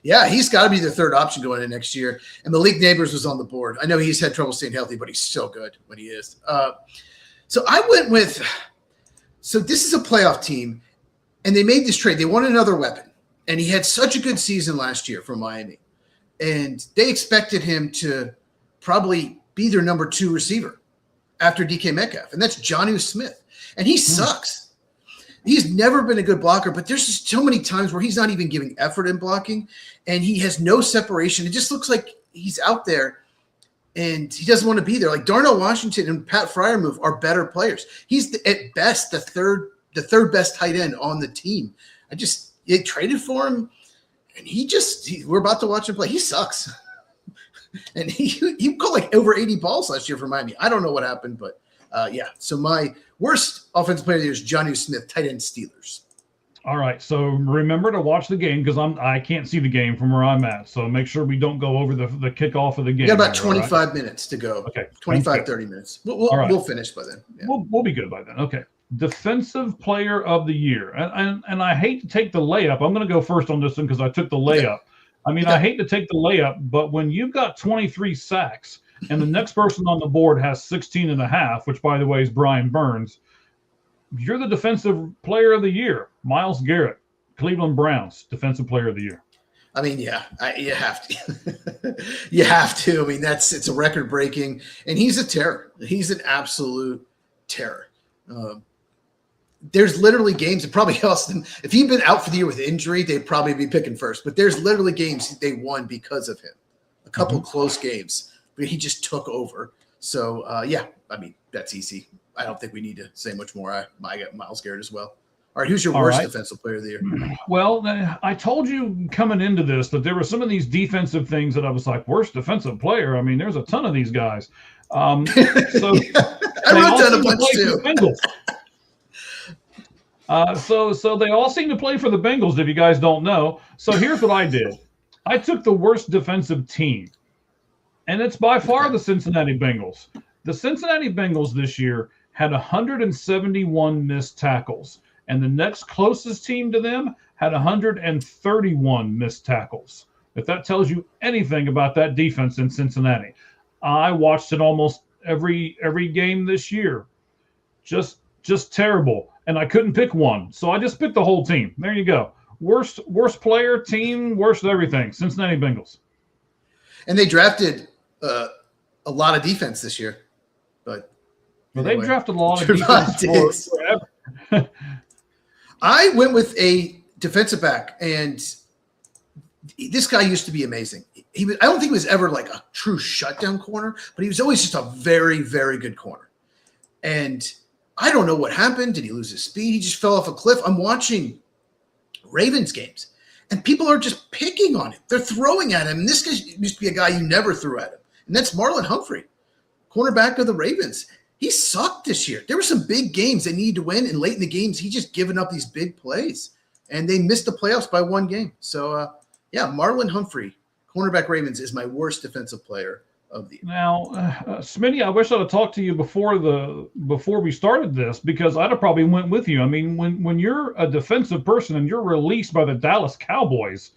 Yeah, he's got to be the third option going into next year. And Malik Neighbors was on the board. I know he's had trouble staying healthy, but he's so good when he is. So I went with – so this is a playoff team, and they made this trade. They wanted another weapon, and he had such a good season last year for Miami. And they expected him to probably be their number 2 receiver after DK Metcalf, and that's Jonnu Smith. And he sucks. He's never been a good blocker, but there's just so many times where he's not even giving effort in blocking, and he has no separation. It just looks like he's out there, and he doesn't want to be there. Like Darnell Washington and Pat Freiermuth are better players. He's at best the third best tight end on the team. They traded for him, and we're about to watch him play. He sucks. And he caught like over 80 balls last year for Miami. I don't know what happened, but yeah. So my worst offensive player of the year is Jonnu Smith, tight end Steelers. All right. So remember to watch the game because I can't see the game from where I'm at. So make sure we don't go over the kickoff of the game. We got about 25 minutes to go. Okay. 25, 30 minutes. We'll finish by then. Yeah. We'll be good by then. Okay. Defensive player of the year. And I hate to take the layup. I'm going to go first on this one because I took the layup. Okay. I mean, I hate to take the layup, but when you've got 23 sacks and the next person on the board has 16 and a half, which by the way is Brian Burns, you're the defensive player of the year. Myles Garrett, Cleveland Browns, defensive player of the year. I mean, yeah, you have to. You have to. I mean, it's a record breaking, and he's a terror. He's an absolute terror. There's literally games that probably cost them. If he'd been out for the year with injury, they'd probably be picking first. But there's literally games they won because of him. A couple close games, but he just took over. So, yeah, I mean, that's easy. I don't think we need to say much more. I got Myles Garrett as well. All right, who's your worst defensive player of the year? Well, I told you coming into this that there were some of these defensive things that I was like, worst defensive player. I mean, there's a ton of these guys. So I wrote down a bunch too. So they all seem to play for the Bengals, if you guys don't know. So here's what I did. I took the worst defensive team, and it's by far the Cincinnati Bengals. The Cincinnati Bengals this year had 171 missed tackles, and the next closest team to them had 131 missed tackles. If that tells you anything about that defense in Cincinnati. I watched it almost every game this year. Just terrible. And I couldn't pick one. So I just picked the whole team. There you go. Worst player, team, worst everything. Cincinnati Bengals. And they drafted a lot of defense this year. But anyway, they drafted a lot of defense forever. I went with a defensive back, and this guy used to be amazing. I don't think he was ever like a true shutdown corner, but he was always just a very, very good corner. And I don't know what happened. Did he lose his speed? He just fell off a cliff. I'm watching Ravens games, and people are just picking on him. They're throwing at him. And this guy used to be a guy you never threw at him. And that's Marlon Humphrey, cornerback of the Ravens. He sucked this year. There were some big games they needed to win, and late in the games, he just given up these big plays. And they missed the playoffs by one game. So, yeah, Marlon Humphrey, cornerback Ravens, is my worst defensive player of the year. Now, Smitty, I wish I'd have talked to you before we started this, because I'd have probably went with you. I mean, when you're a defensive person and you're released by the Dallas Cowboys,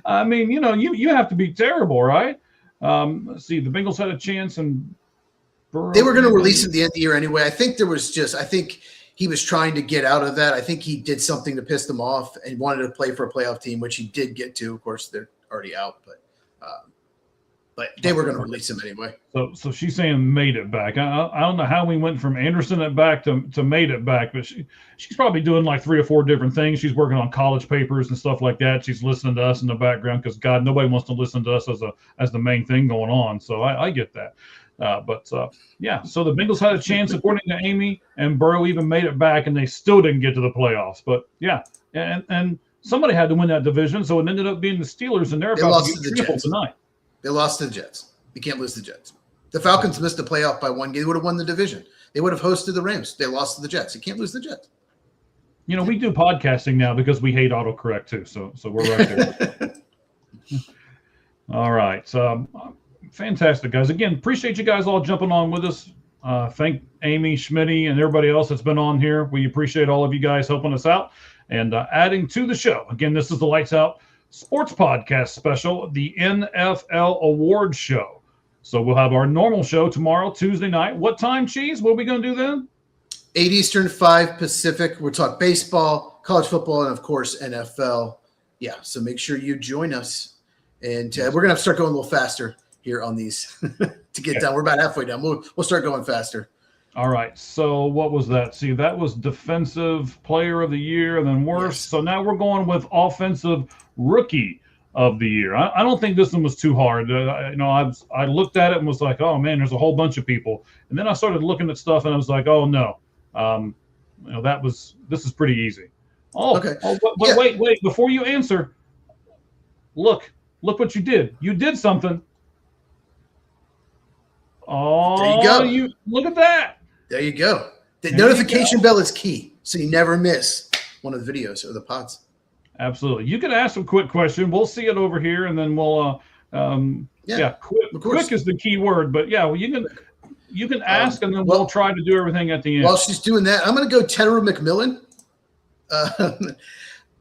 I mean, you have to be terrible, right? Let's see, the Bengals had a chance, and they were going to release him at the end of the year anyway. I think he was trying to get out of that. I think he did something to piss them off and wanted to play for a playoff team, which he did get to. Of course, they're already out, but they were going to release him anyway. So she's saying made it back. I don't know how we went from Anderson it back to made it back, but she's probably doing like 3 or 4 different things. She's working on college papers and stuff like that. She's listening to us in the background because God, nobody wants to listen to us as the main thing going on. So I get that. Yeah, so the Bengals had a chance, according to Amy, and Burrow even made it back, and they still didn't get to the playoffs. But yeah, and somebody had to win that division, so it ended up being the Steelers, and they're about to get triple tonight. They lost to the Jets. You can't lose the Jets. The Falcons missed the playoff by one game. They would have won the division. They would have hosted the Rams. They lost to the Jets. You can't lose the Jets. We do podcasting now because we hate autocorrect too. So we're right there. All right. So Fantastic, guys. Again, appreciate you guys all jumping on with us. Thank Amy, Schmitty, and everybody else that's been on here. We appreciate all of you guys helping us out and adding to the show. Again, this is the Lights Out Sports Podcast special, the NFL Awards Show. So we'll have our normal show tomorrow, Tuesday night. What time, Cheese? What are we going to do then? 8 Eastern, 5 Pacific. We'll talk baseball, college football, and, of course, NFL. Yeah, so make sure you join us. And we're going to have to start going a little faster here on these to get done. We're about halfway done. We'll start going faster. All right. So what was that? See, that was Defensive Player of the Year and then worst. Yes. So now we're going with Offensive Rookie of the Year. I don't think this one was too hard. I looked at it and was like, oh, man, there's a whole bunch of people. And then I started looking at stuff and I was like, oh, no. This is pretty easy. Okay. But wait. Before you answer, look what you did. You did something. Oh, there you go. You look at that. There you go. The notification bell is key, so you never miss one of the videos or the pods. Absolutely. You can ask a quick question. We'll see it over here, and then we'll quick is the key word. But yeah, well, you can ask, and then we'll try to do everything at the end. While she's doing that, I'm going to go Teddar McMillan.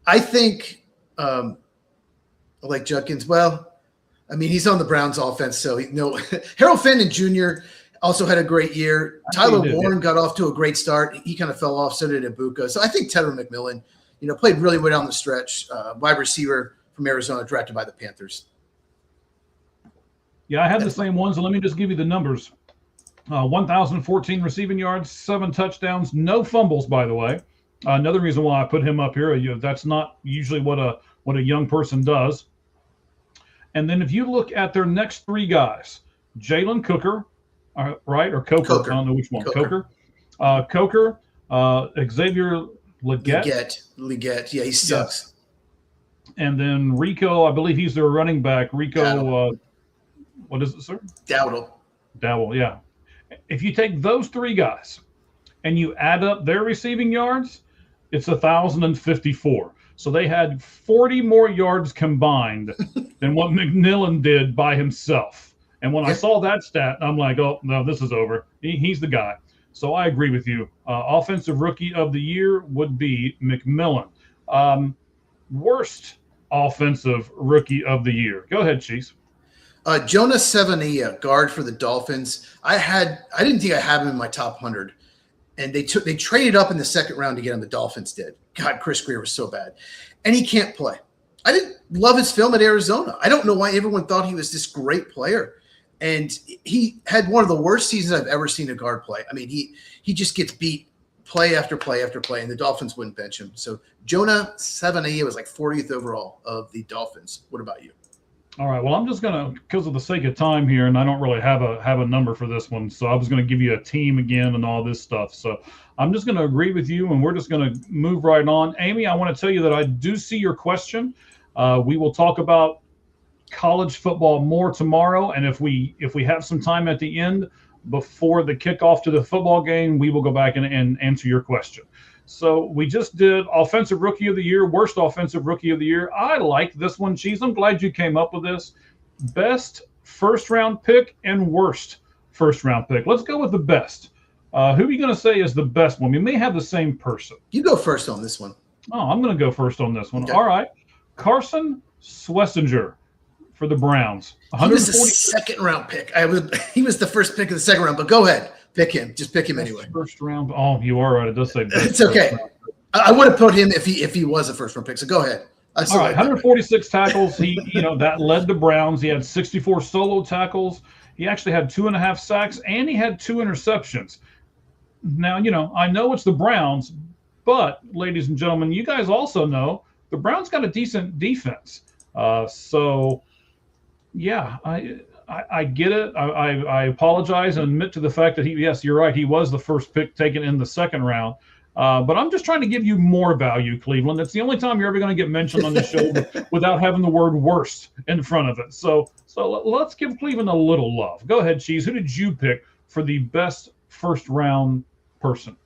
I think like Judkins. Well, I mean, he's on the Browns offense, so Harold Fenton Jr. also had a great year. Tyler Warren got off to a great start. He kind of fell off, so did Ibuka. So I think Teddar McMillan, played really well down the stretch. Wide receiver from Arizona, drafted by the Panthers. Yeah, I had the same ones. So let me just give you the numbers. 1,014 receiving yards, 7 touchdowns, no fumbles, by the way. Another reason why I put him up here, that's not usually what a young person does. And then if you look at their next 3 guys, Jalen Cooker, right? Or Coker. I don't know which one. Coker. Xavier Legette. Yeah, he sucks. And then Rico, I believe he's their running back. Rico, what is it, sir? Dowell, yeah. If you take those 3 guys and you add up their receiving yards, it's 1,054. So they had 40 more yards combined than what McMillan did by himself. And when I saw that stat, I'm like, oh, no, this is over. He's the guy. So I agree with you. Offensive Rookie of the Year would be McMillan. Worst Offensive Rookie of the Year. Go ahead, Chiefs. Jonah Sevania, guard for the Dolphins. I didn't think I had him in my top 100. And they traded up in the second round to get him. The Dolphins did. God, Chris Greer was so bad. And he can't play. I didn't love his film at Arizona. I don't know why everyone thought he was this great player. And he had one of the worst seasons I've ever seen a guard play. I mean, he just gets beat play after play after play, and the Dolphins wouldn't bench him. So Jonah Sevania was like 40th overall of the Dolphins. What about you? All right. Well, I'm just going to, because of the sake of time here, and I don't really have a number for this one, so I was going to give you a team again and all this stuff. So I'm just going to agree with you, and we're just going to move right on. Amy, I want to tell you that I do see your question. We will talk about college football more tomorrow, and if we have some time at the end before the kickoff to the football game, we will go back and answer your question. So we just did Offensive Rookie of the Year, Worst Offensive Rookie of the Year. I like this one, Cheese. I'm glad you came up with this. Best first-round pick and worst first-round pick. Let's go with the best. Who are you going to say is the best one? We may have the same person. You go first on this one. Oh, I'm going to go first on this one. Okay. All right. Carson Schlesinger for the Browns. He was the second-round pick. He was the first pick of the second round, but go ahead. Pick him. Just pick him anyway. First round. Oh, you are right. It does say best. It's okay. I would have put him if he was a first round pick. So go ahead. All right, 146 tackles. He, that led the Browns. He had 64 solo tackles. He actually had 2.5 sacks, and he had 2 interceptions. Now, I know it's the Browns, but ladies and gentlemen, you guys also know the Browns got a decent defense. So, yeah, I get it. I apologize and admit to the fact that yes, you're right. He was the first pick taken in the second round. But I'm just trying to give you more value, Cleveland. It's the only time you're ever going to get mentioned on the show without having the word worst in front of it. So let's give Cleveland a little love. Go ahead, Cheese. Who did you pick for the best first round person?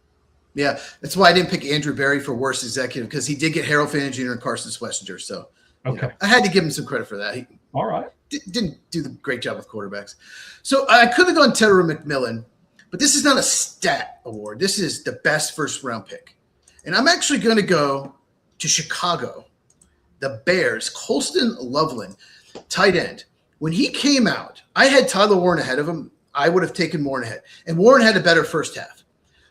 Yeah, that's why I didn't pick Andrew Berry for worst executive, because he did get Harold Fenton Jr. and Carson Schlesinger. So Okay. I had to give him some credit for that. He All right. didn't do the great job with quarterbacks. So I could have gone Terry McMillan, but this is not a stat award. This is the best first-round pick. And I'm actually going to go to Chicago, the Bears, Colston Loveland, tight end. When he came out, I had Tyler Warren ahead of him. I would have taken Warren ahead. And Warren had a better first half.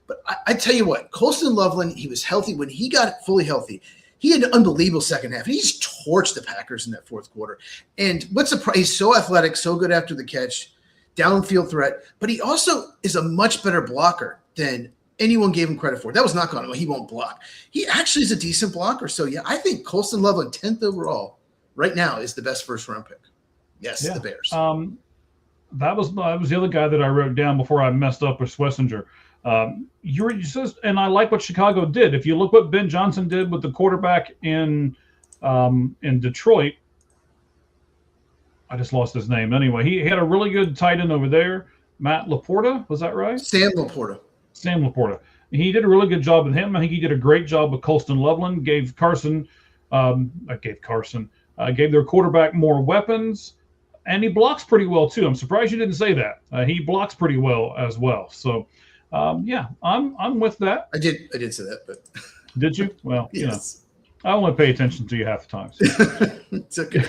But I tell you what, Colston Loveland, he was healthy. When he got fully healthy, he had an unbelievable second half. And he just torched the Packers in that fourth quarter. And what's the price? He's so athletic, so good after the catch, downfield threat. But he also is a much better blocker than anyone gave him credit for. That was not on him. He won't block. He actually is a decent blocker. So, yeah, I think Colston Loveland, 10th overall, right now is the best first-round pick. Yes, the Bears. That was the other guy that I wrote down before I messed up with Schlesinger. And I like what Chicago did. If you look what Ben Johnson did with the quarterback in Detroit, I just lost his name. Anyway, he had a really good tight end over there, Matt Laporta. Was that right? Sam Laporta. He did a really good job with him. I think he did a great job with Colston Loveland. Gave their quarterback more weapons. And he blocks pretty well, too. I'm surprised you didn't say that. He blocks pretty well as well. So, I'm with that. I did say that, but did you? Well, yes. I only pay attention to you half the time. So. It's okay.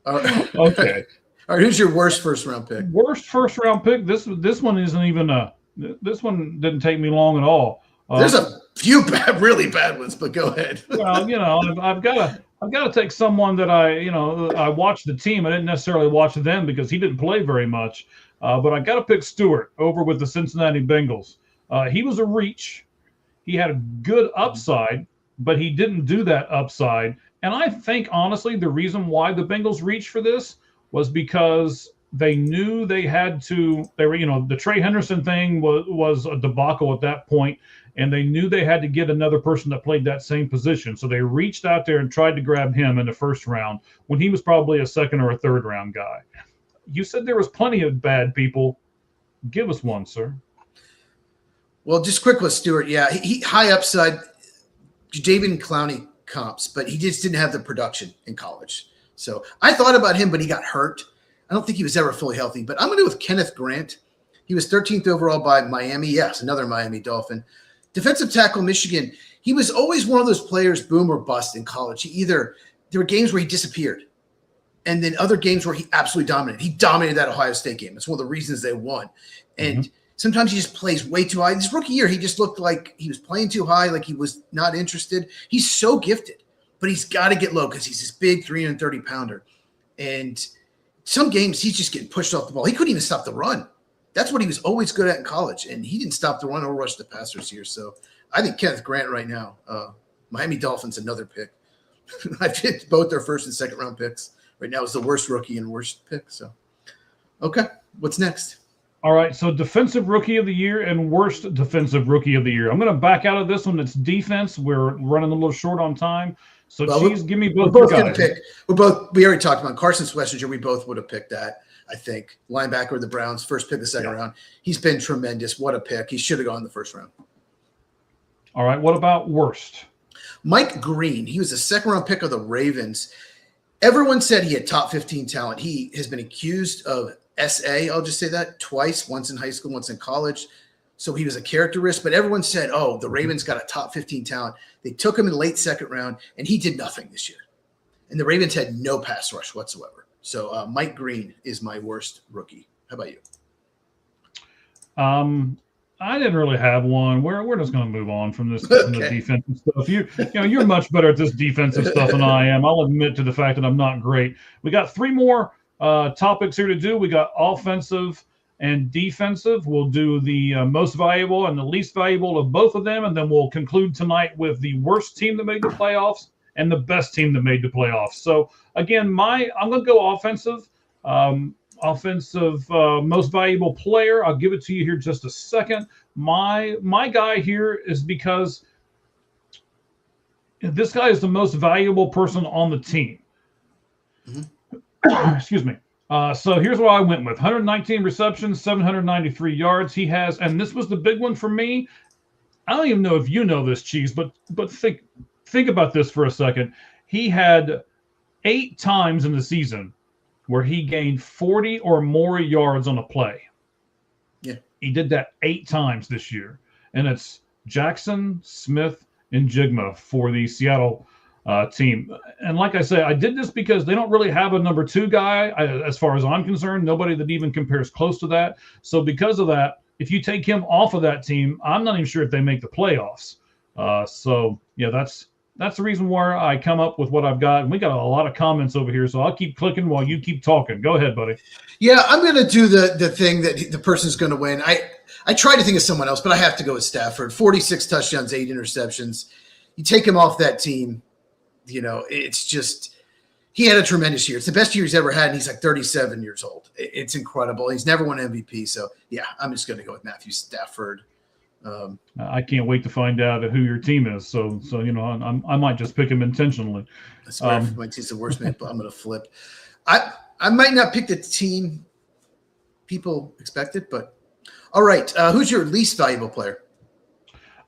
Okay. All right. Who's your worst first-round pick? Worst first-round pick. This one isn't even this one didn't take me long at all. There's a few really bad ones, but go ahead. Well, I've got to take someone that I watched the team. I didn't necessarily watch them because he didn't play very much. But I got to pick Stewart over with the Cincinnati Bengals. He was a reach. He had a good upside, but he didn't do that upside. And I think, honestly, the reason why the Bengals reached for this was because they knew they had to. The Trey Henderson thing was a debacle at that point, and they knew they had to get another person that played that same position. So they reached out there and tried to grab him in the first round when he was probably a second or a third round guy. You said there was plenty of bad people. Give us one, sir. Well, just quick with Stewart. Yeah, he high upside, Jadeveon Clowney comps, but he just didn't have the production in college. So I thought about him, but he got hurt. I don't think he was ever fully healthy. But I'm going to go with Kenneth Grant. He was 13th overall by Miami. Yes, another Miami Dolphin. Defensive tackle, Michigan. He was always one of those players, boom or bust in college. There were games where he disappeared. And then other games where he absolutely dominated. He dominated that Ohio State game. It's one of the reasons they won. And sometimes he just plays way too high. This rookie year, he just looked like he was playing too high, like he was not interested. He's so gifted, but he's got to get low because he's this big 330-pounder. And some games, he's just getting pushed off the ball. He couldn't even stop the run. That's what he was always good at in college. And he didn't stop the run or rush the passers here. So I think Kenneth Grant right now, Miami Dolphins, another pick. I picked both their first and second round picks. Right now is the worst rookie and worst pick. So, okay, what's next? All right, so defensive rookie of the year and worst defensive rookie of the year. I'm going to back out of this one. It's defense. We're running a little short on time. So, give me both. We're both going to pick. We already talked about Carson Schlesinger. We both would have picked that, I think. Linebacker of the Browns, first pick the second round. He's been tremendous. What a pick. He should have gone in the first round. All right, what about worst? Mike Green. He was a second-round pick of the Ravens. Everyone said he had top 15 talent. He has been accused of SA, I'll just say that, twice, once in high school, once in college. So he was a character risk, but everyone said, oh, the Ravens got a top 15 talent. They took him in the late second round, and he did nothing this year. And the Ravens had no pass rush whatsoever. So Mike Green is my worst rookie. How about you? I didn't really have one. We're just going to move on from this from the defensive stuff. You're much better at this defensive stuff than I am. I'll admit to the fact that I'm not great. We got three more topics here to do. We got offensive and defensive. We'll do the most valuable and the least valuable of both of them, and then we'll conclude tonight with the worst team that made the playoffs and the best team that made the playoffs. So again, I'm going to go offensive. Offensive most valuable player. I'll give it to you here just a second. My guy here is because this guy is the most valuable person on the team. Excuse me. So here's what I went with: 119 receptions, 793 yards. He has, and this was the big one for me. I don't even know if you know this, Cheese, but think about this for a second. he had 8 times in the season where he gained 40 or more yards on a play. Yeah. He did that 8 times this year. And it's Jackson, Smith, and Jigma for the Seattle team. And like I say, I did this because they don't really have a number 2 guy, as far as I'm concerned. Nobody that even compares close to that. So because of that, if you take him off of that team, I'm not even sure if they make the playoffs. So yeah, that's the reason why I come up with what I've got. And we got a lot of comments over here, so I'll keep clicking while you keep talking. Go ahead, buddy. Yeah, I'm going to do the thing that the person's going to win. I try to think of someone else, but I have to go with Stafford. 46 touchdowns, 8 interceptions. You take him off that team, it's just he had a tremendous year. It's the best year he's ever had, and he's like 37 years old. It's incredible. He's never won MVP, so yeah, I'm just going to go with Matthew Stafford. I can't wait to find out who your team is. So I might just pick him intentionally. I swear, if my team's the worst, man, but I'm going to flip. I might not pick the team people expected, but all right. Who's your least valuable player?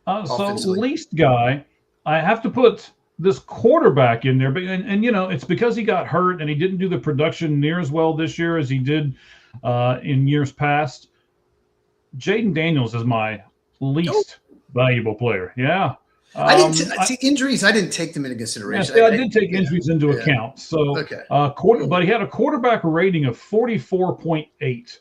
So least guy, I have to put this quarterback in there, but and it's because he got hurt and he didn't do the production near as well this year as he did in years past. Jaden Daniels is my least valuable player. Yeah. I didn't see injuries. I didn't take them into consideration. I did take injuries into account. So, okay. But he had a quarterback rating of 44.8.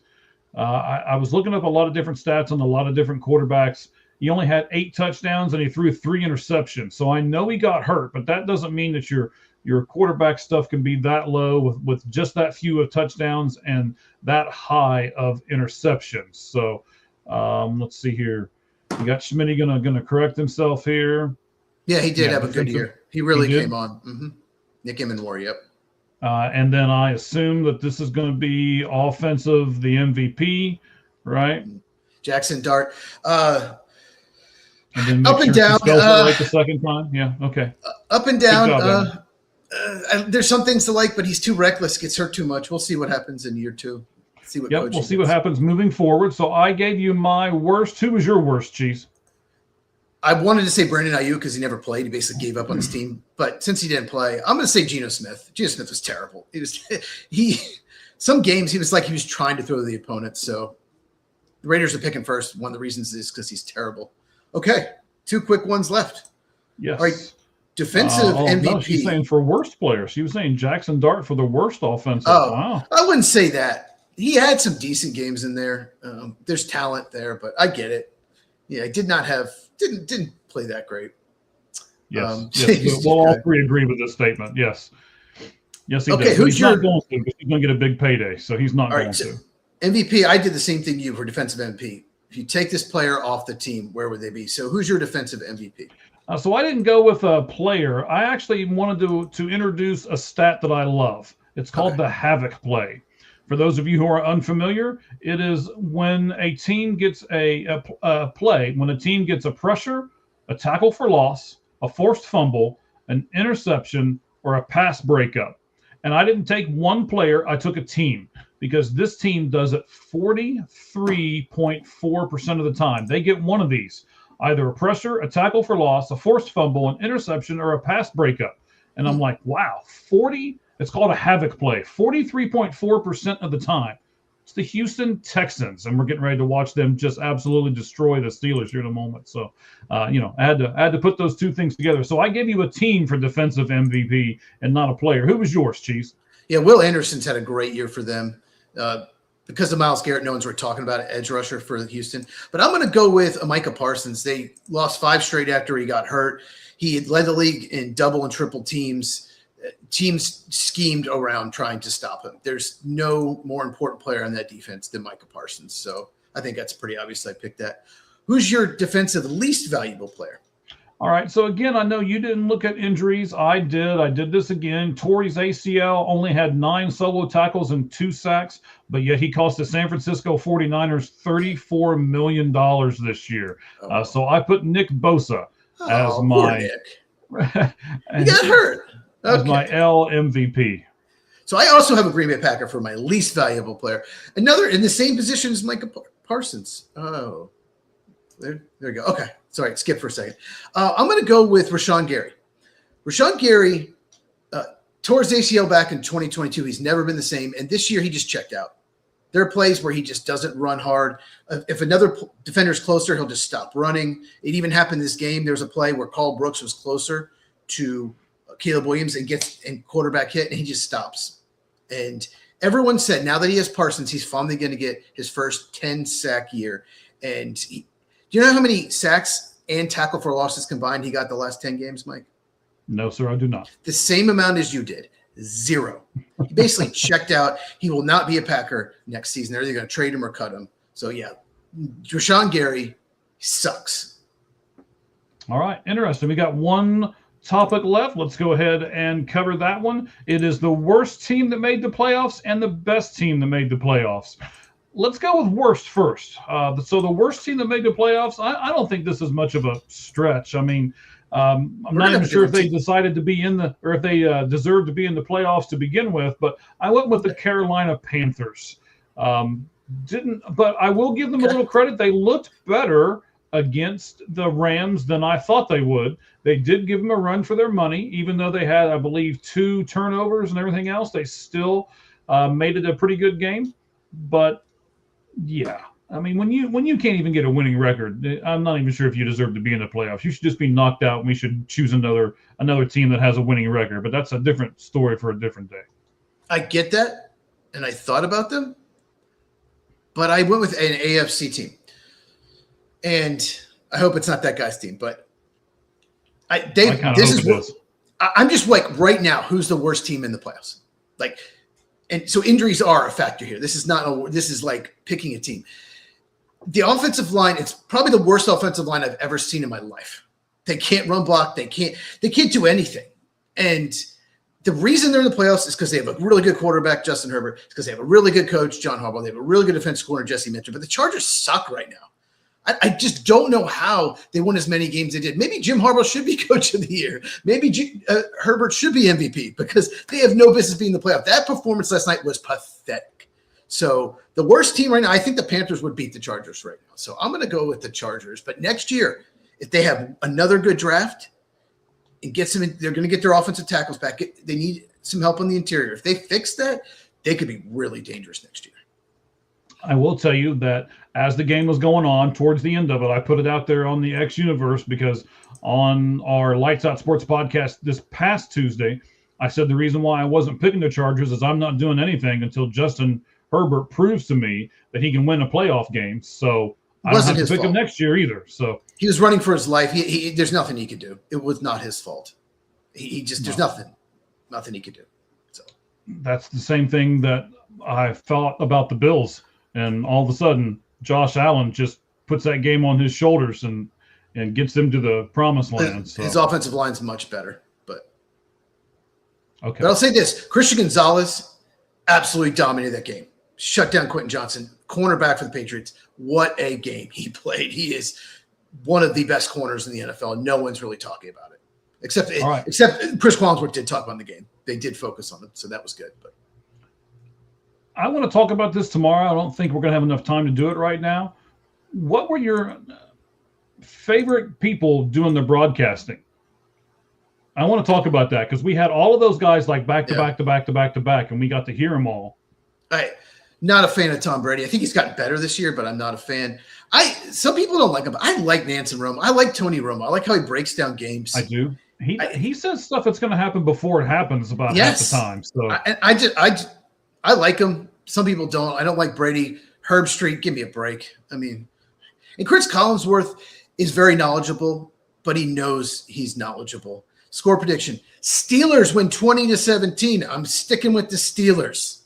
I was looking up a lot of different stats on a lot of different quarterbacks. He only had 8 touchdowns and he threw 3 interceptions. So I know he got hurt, but that doesn't mean that your quarterback stuff can be that low with just that few of touchdowns and that high of interceptions. So let's see here. You got Schmitty gonna correct himself here. Yeah, he did have a good year. He really came on. Mm-hmm. Nick Emmanwar, yep. And then I assume that this is going to be offensive, the MVP, right? Jackson Dart. And then up and down. Like the second time, yeah, okay. Up and down. There's some things to like, but he's too reckless. Gets hurt too much. We'll see what happens in year 2. We'll see what happens moving forward. So I gave you my worst. Who was your worst, Cheese? I wanted to say Brandon Ayuk because he never played. He basically gave up on his team. But since he didn't play, I'm going to say Geno Smith. Geno Smith was terrible. Some games he was like he was trying to throw to the opponent. So the Raiders are picking first. One of the reasons is because he's terrible. Okay, 2 quick ones left. Yes. All right. Defensive MVP. No, she's saying for worst player. She was saying Jackson Dart for the worst offensive. Oh, wow. I wouldn't say that. He had some decent games in there. There's talent there, but I get it. Yeah, I didn't play that great. Yes, we'll all 3 agree with this statement. Yes, he does. Who's not going to because he's going to get a big payday, so he's not going to. MVP, I did the same thing you for defensive MVP. If you take this player off the team, where would they be? So who's your defensive MVP? So I didn't go with a player. I actually wanted to introduce a stat that I love. It's called the Havoc play. For those of you who are unfamiliar, it is when a team gets a play, when a team gets a pressure, a tackle for loss, a forced fumble, an interception, or a pass breakup. And I didn't take one player, I took a team because this team does it 43.4% of the time. They get one of these, either a pressure, a tackle for loss, a forced fumble, an interception, or a pass breakup. And I'm like, wow, 40. It's called a Havoc play, 43.4% of the time. It's the Houston Texans, and we're getting ready to watch them just absolutely destroy the Steelers here in a moment. So, I had to put those 2 things together. So I gave you a team for defensive MVP and not a player. Who was yours, Cheese? Yeah, Will Anderson's had a great year for them. Because of Myles Garrett, no one's really talking about it, edge rusher for Houston. But I'm going to go with Micah Parsons. They lost 5 straight after he got hurt. He had led the league in double and triple teams. Teams schemed around trying to stop him. There's no more important player on that defense than Micah Parsons. So I think that's pretty obvious. I picked that. Who's your defensive least valuable player? All right. So again, I know you didn't look at injuries. I did. I did this again. Torrey's ACL only had 9 solo tackles and 2 sacks, but yet he cost the San Francisco 49ers $34 million this year. So I put Nick Bosa as my Nick. He got hurt. As my L MVP. So I also have a Green Bay Packer for my least valuable player. Another in the same position as Micah Parsons. Oh, there we go. Okay. Sorry, skip for a second. I'm going to go with Rashawn Gary. Rashawn Gary tore his ACL back in 2022. He's never been the same. And this year he just checked out. There are plays where he just doesn't run hard. If another defender's closer, he'll just stop running. It even happened this game. There was a play where Carl Brooks was closer to Caleb Williams and gets in quarterback hit, and he just stops. And everyone said now that he has Parsons, he's finally going to get his first 10-sack year. And do you know how many sacks and tackle for losses combined he got the last 10 games, Mike? No, sir, I do not. The same amount as you did. 0. He basically checked out. He will not be a Packer next season. They're either going to trade him or cut him. So, yeah, Rashawn Gary sucks. All right, interesting. We got one topic left. Let's go ahead and cover that one. It is the worst team that made the playoffs and the best team that made the playoffs. Let's go with worst first. So the worst team that made the playoffs, I don't think this is much of a stretch. I mean, I'm not even sure if they decided to be in the, or if they deserved to be in the playoffs to begin with, but I went with the Carolina Panthers. But I will give them a little credit. They looked better against the Rams than I thought they would. They did give them a run for their money, even though they had, I believe, 2 turnovers and everything else. They still made it a pretty good game. But yeah, I mean, when you can't even get a winning record, I'm not even sure if you deserve to be in the playoffs. You should just be knocked out, and we should choose another team that has a winning record. But that's a different story for a different day. I get that, and I thought about them, but I went with an AFC team, and I hope it's not that guy's team. But I'm just like right now, who's the worst team in the playoffs? Like, and so injuries are a factor here. This is like picking a team. The offensive line, it's probably the worst offensive line I've ever seen in my life. They can't run block. They can't do anything. And the reason they're in the playoffs is because they have a really good quarterback, Justin Herbert. It's because they have a really good coach, John Harbaugh. They have a really good defense corner, Jesse Minter. But the Chargers suck right now. I just don't know how they won as many games they did. Maybe Jim Harbaugh should be coach of the year. Maybe Herbert should be MVP because they have no business being in the playoff. That performance last night was pathetic. So the worst team right now, I think the Panthers would beat the Chargers right now. So I'm going to go with the Chargers. But next year, if they have another good draft and get some, they're going to get their offensive tackles back. They need some help on the interior. If they fix that, they could be really dangerous next year. I will tell you that as the game was going on, towards the end of it, I put it out there on the X Universe because on our Lights Out Sports podcast this past Tuesday, I said the reason why I wasn't picking the Chargers is I'm not doing anything until Justin Herbert proves to me that he can win a playoff game. So I don't have to pick him next year either. So he was running for his life. There's nothing he could do. It was not his fault. There's nothing he could do. So that's the same thing that I thought about the Bills. And all of a sudden, Josh Allen just puts that game on his shoulders and gets them to the promised land. So. His offensive line's much better. But I'll say this. Christian Gonzalez absolutely dominated that game. Shut down Quentin Johnson, cornerback for the Patriots. What a game he played. He is one of the best corners in the NFL, and no one's really talking about it. Except Chris Collinsworth did talk about the game. They did focus on it, so that was good. But I want to talk about this tomorrow. I don't think we're going to have enough time to do it right now. What were your favorite people doing the broadcasting? I want to talk about that because we had all of those guys like back to back, and we got to hear them all. Not a fan of Tom Brady. I think he's gotten better this year, but I'm not a fan. Some people don't like him. I like Nansen Romo. I like Tony Romo. I like how he breaks down games. I do. He says stuff that's going to happen before it happens about half the time. So I like him. Some people don't. I don't like Brady. Herb Street, give me a break. I mean, and Chris Collinsworth is very knowledgeable, but he knows he's knowledgeable. Score prediction. Steelers win 20-17. I'm sticking with the Steelers.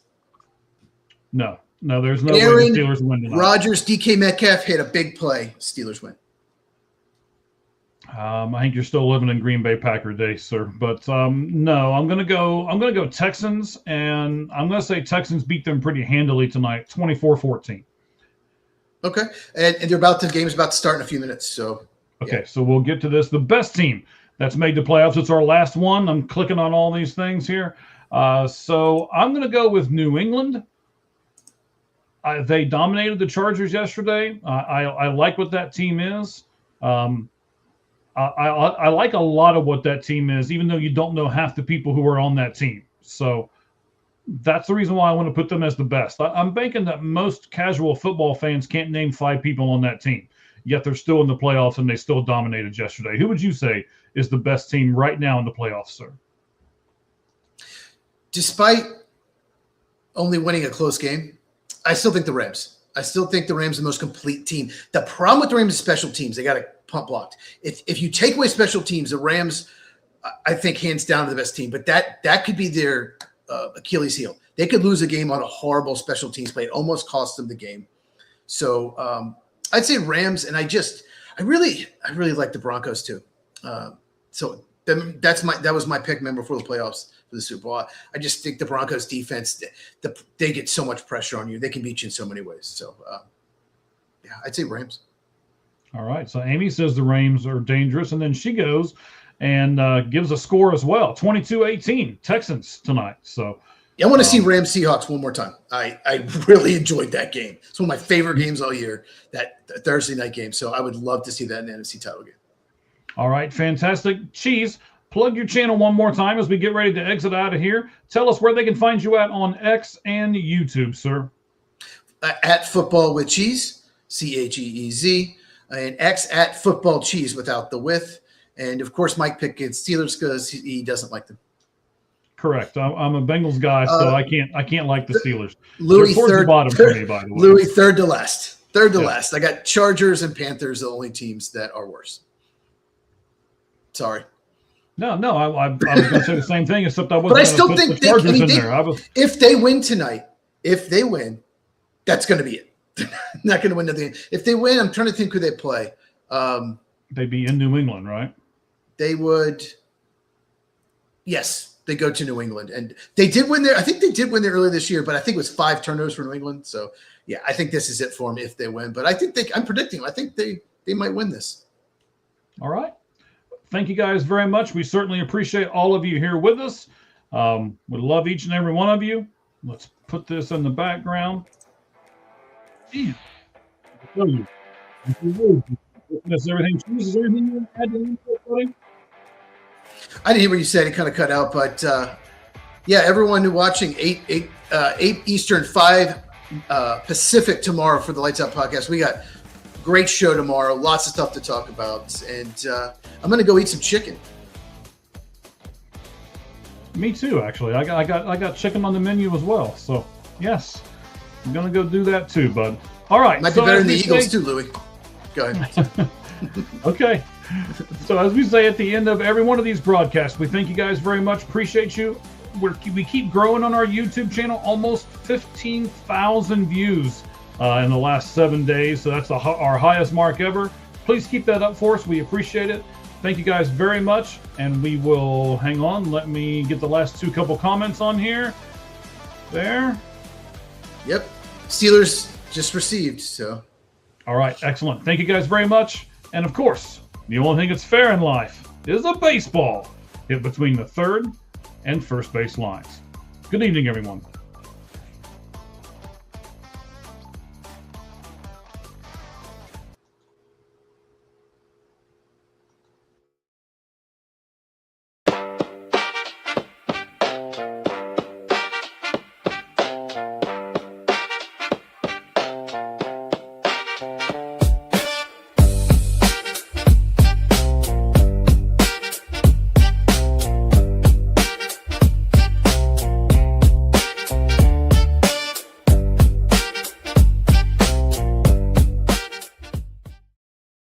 No, there's no way the Steelers win tonight. Rodgers, DK Metcalf hit a big play. Steelers win. I think you're still living in Green Bay Packer days, sir. But no, I'm gonna go Texans, and I'm gonna say Texans beat them pretty handily tonight, 24-14. Okay, and the game's about to start in a few minutes. So okay, so we'll get to this. The best team that's made the playoffs. It's our last one. I'm clicking on all these things here. So I'm gonna go with New England. They dominated the Chargers yesterday. I like what that team is. I like a lot of what that team is, even though you don't know half the people who are on that team. So that's the reason why I want to put them as the best. I'm banking that most casual football fans can't name 5 people on that team, yet they're still in the playoffs and they still dominated yesterday. Who would you say is the best team right now in the playoffs, sir? Despite only winning a close game, I still think the Rams. I still think the Rams are the most complete team. The problem with the Rams is special teams. They got it pump blocked. If you take away special teams, the Rams, I think, hands down, are the best team. But that could be their Achilles heel. They could lose a game on a horrible special teams play. It almost cost them the game. So I'd say Rams, and I really like the Broncos too. So that was my pick, member, for the playoffs for the Super Bowl. I just think the Broncos defense, they get so much pressure on you. They can beat you in so many ways. So yeah, I'd say Rams. All right. So Amy says the Rams are dangerous, and then she goes and gives a score as well. 22-18 Texans tonight. So yeah, I want to see Rams Seahawks one more time. I really enjoyed that game. It's one of my favorite games all year, that Thursday night game. So I would love to see that in the NFC title game. All right, fantastic. Cheese, plug your channel one more time as we get ready to exit out of here. Tell us where they can find you at on X and YouTube, sir. At Football with Cheese, CHEEZ, and X at Football Cheese without the with. And of course, Mike picked Steelers because he doesn't like them. Correct. I'm a Bengals guy, so I can't like the Steelers. Louis third, the bottom for me, by the way. Louis third to last. Third to last. I got Chargers and Panthers, the only teams that are worse. Sorry. No, I was going to say the same thing, except I wasn't. But I still think the Chargers in there. If they win tonight, that's going to be it. They're not going to win nothing. If they win, I'm trying to think who they play. They'd be in New England, right? They would. Yes, they go to New England, and they did win there. I think they did win there earlier this year, but I think it was 5 turnovers for New England. So yeah, I think this is it for them if they win. But I think I'm predicting. I think they might win this. All right. Thank you guys very much. We certainly appreciate all of you here with us. We love each and every one of you. Let's put this in the background. Damn. That's everything. Is there anything you want to add to that, buddy? I didn't hear what you said. It kind of cut out, but yeah, everyone who watching 8 Eastern, 5 Pacific tomorrow for the Lights Out podcast. We got a great show tomorrow. Lots of stuff to talk about, and I'm going to go eat some chicken. Me too, actually. I got chicken on the menu as well. So yes, I'm going to go do that too, bud. All right. Might be better than the Eagles too, Louis. Go ahead. Okay. So as we say at the end of every one of these broadcasts, we thank you guys very much. Appreciate you. We keep growing on our YouTube channel, almost 15,000 views in the last 7 days. So that's our highest mark ever. Please keep that up for us. We appreciate it. Thank you guys very much. And we will hang on. Let me get the last couple comments on here. There. Yep. Steelers just received. So. All right. Excellent. Thank you guys very much. And of course, the only thing that's fair in life is a baseball hit between the third and first base lines. Good evening, everyone.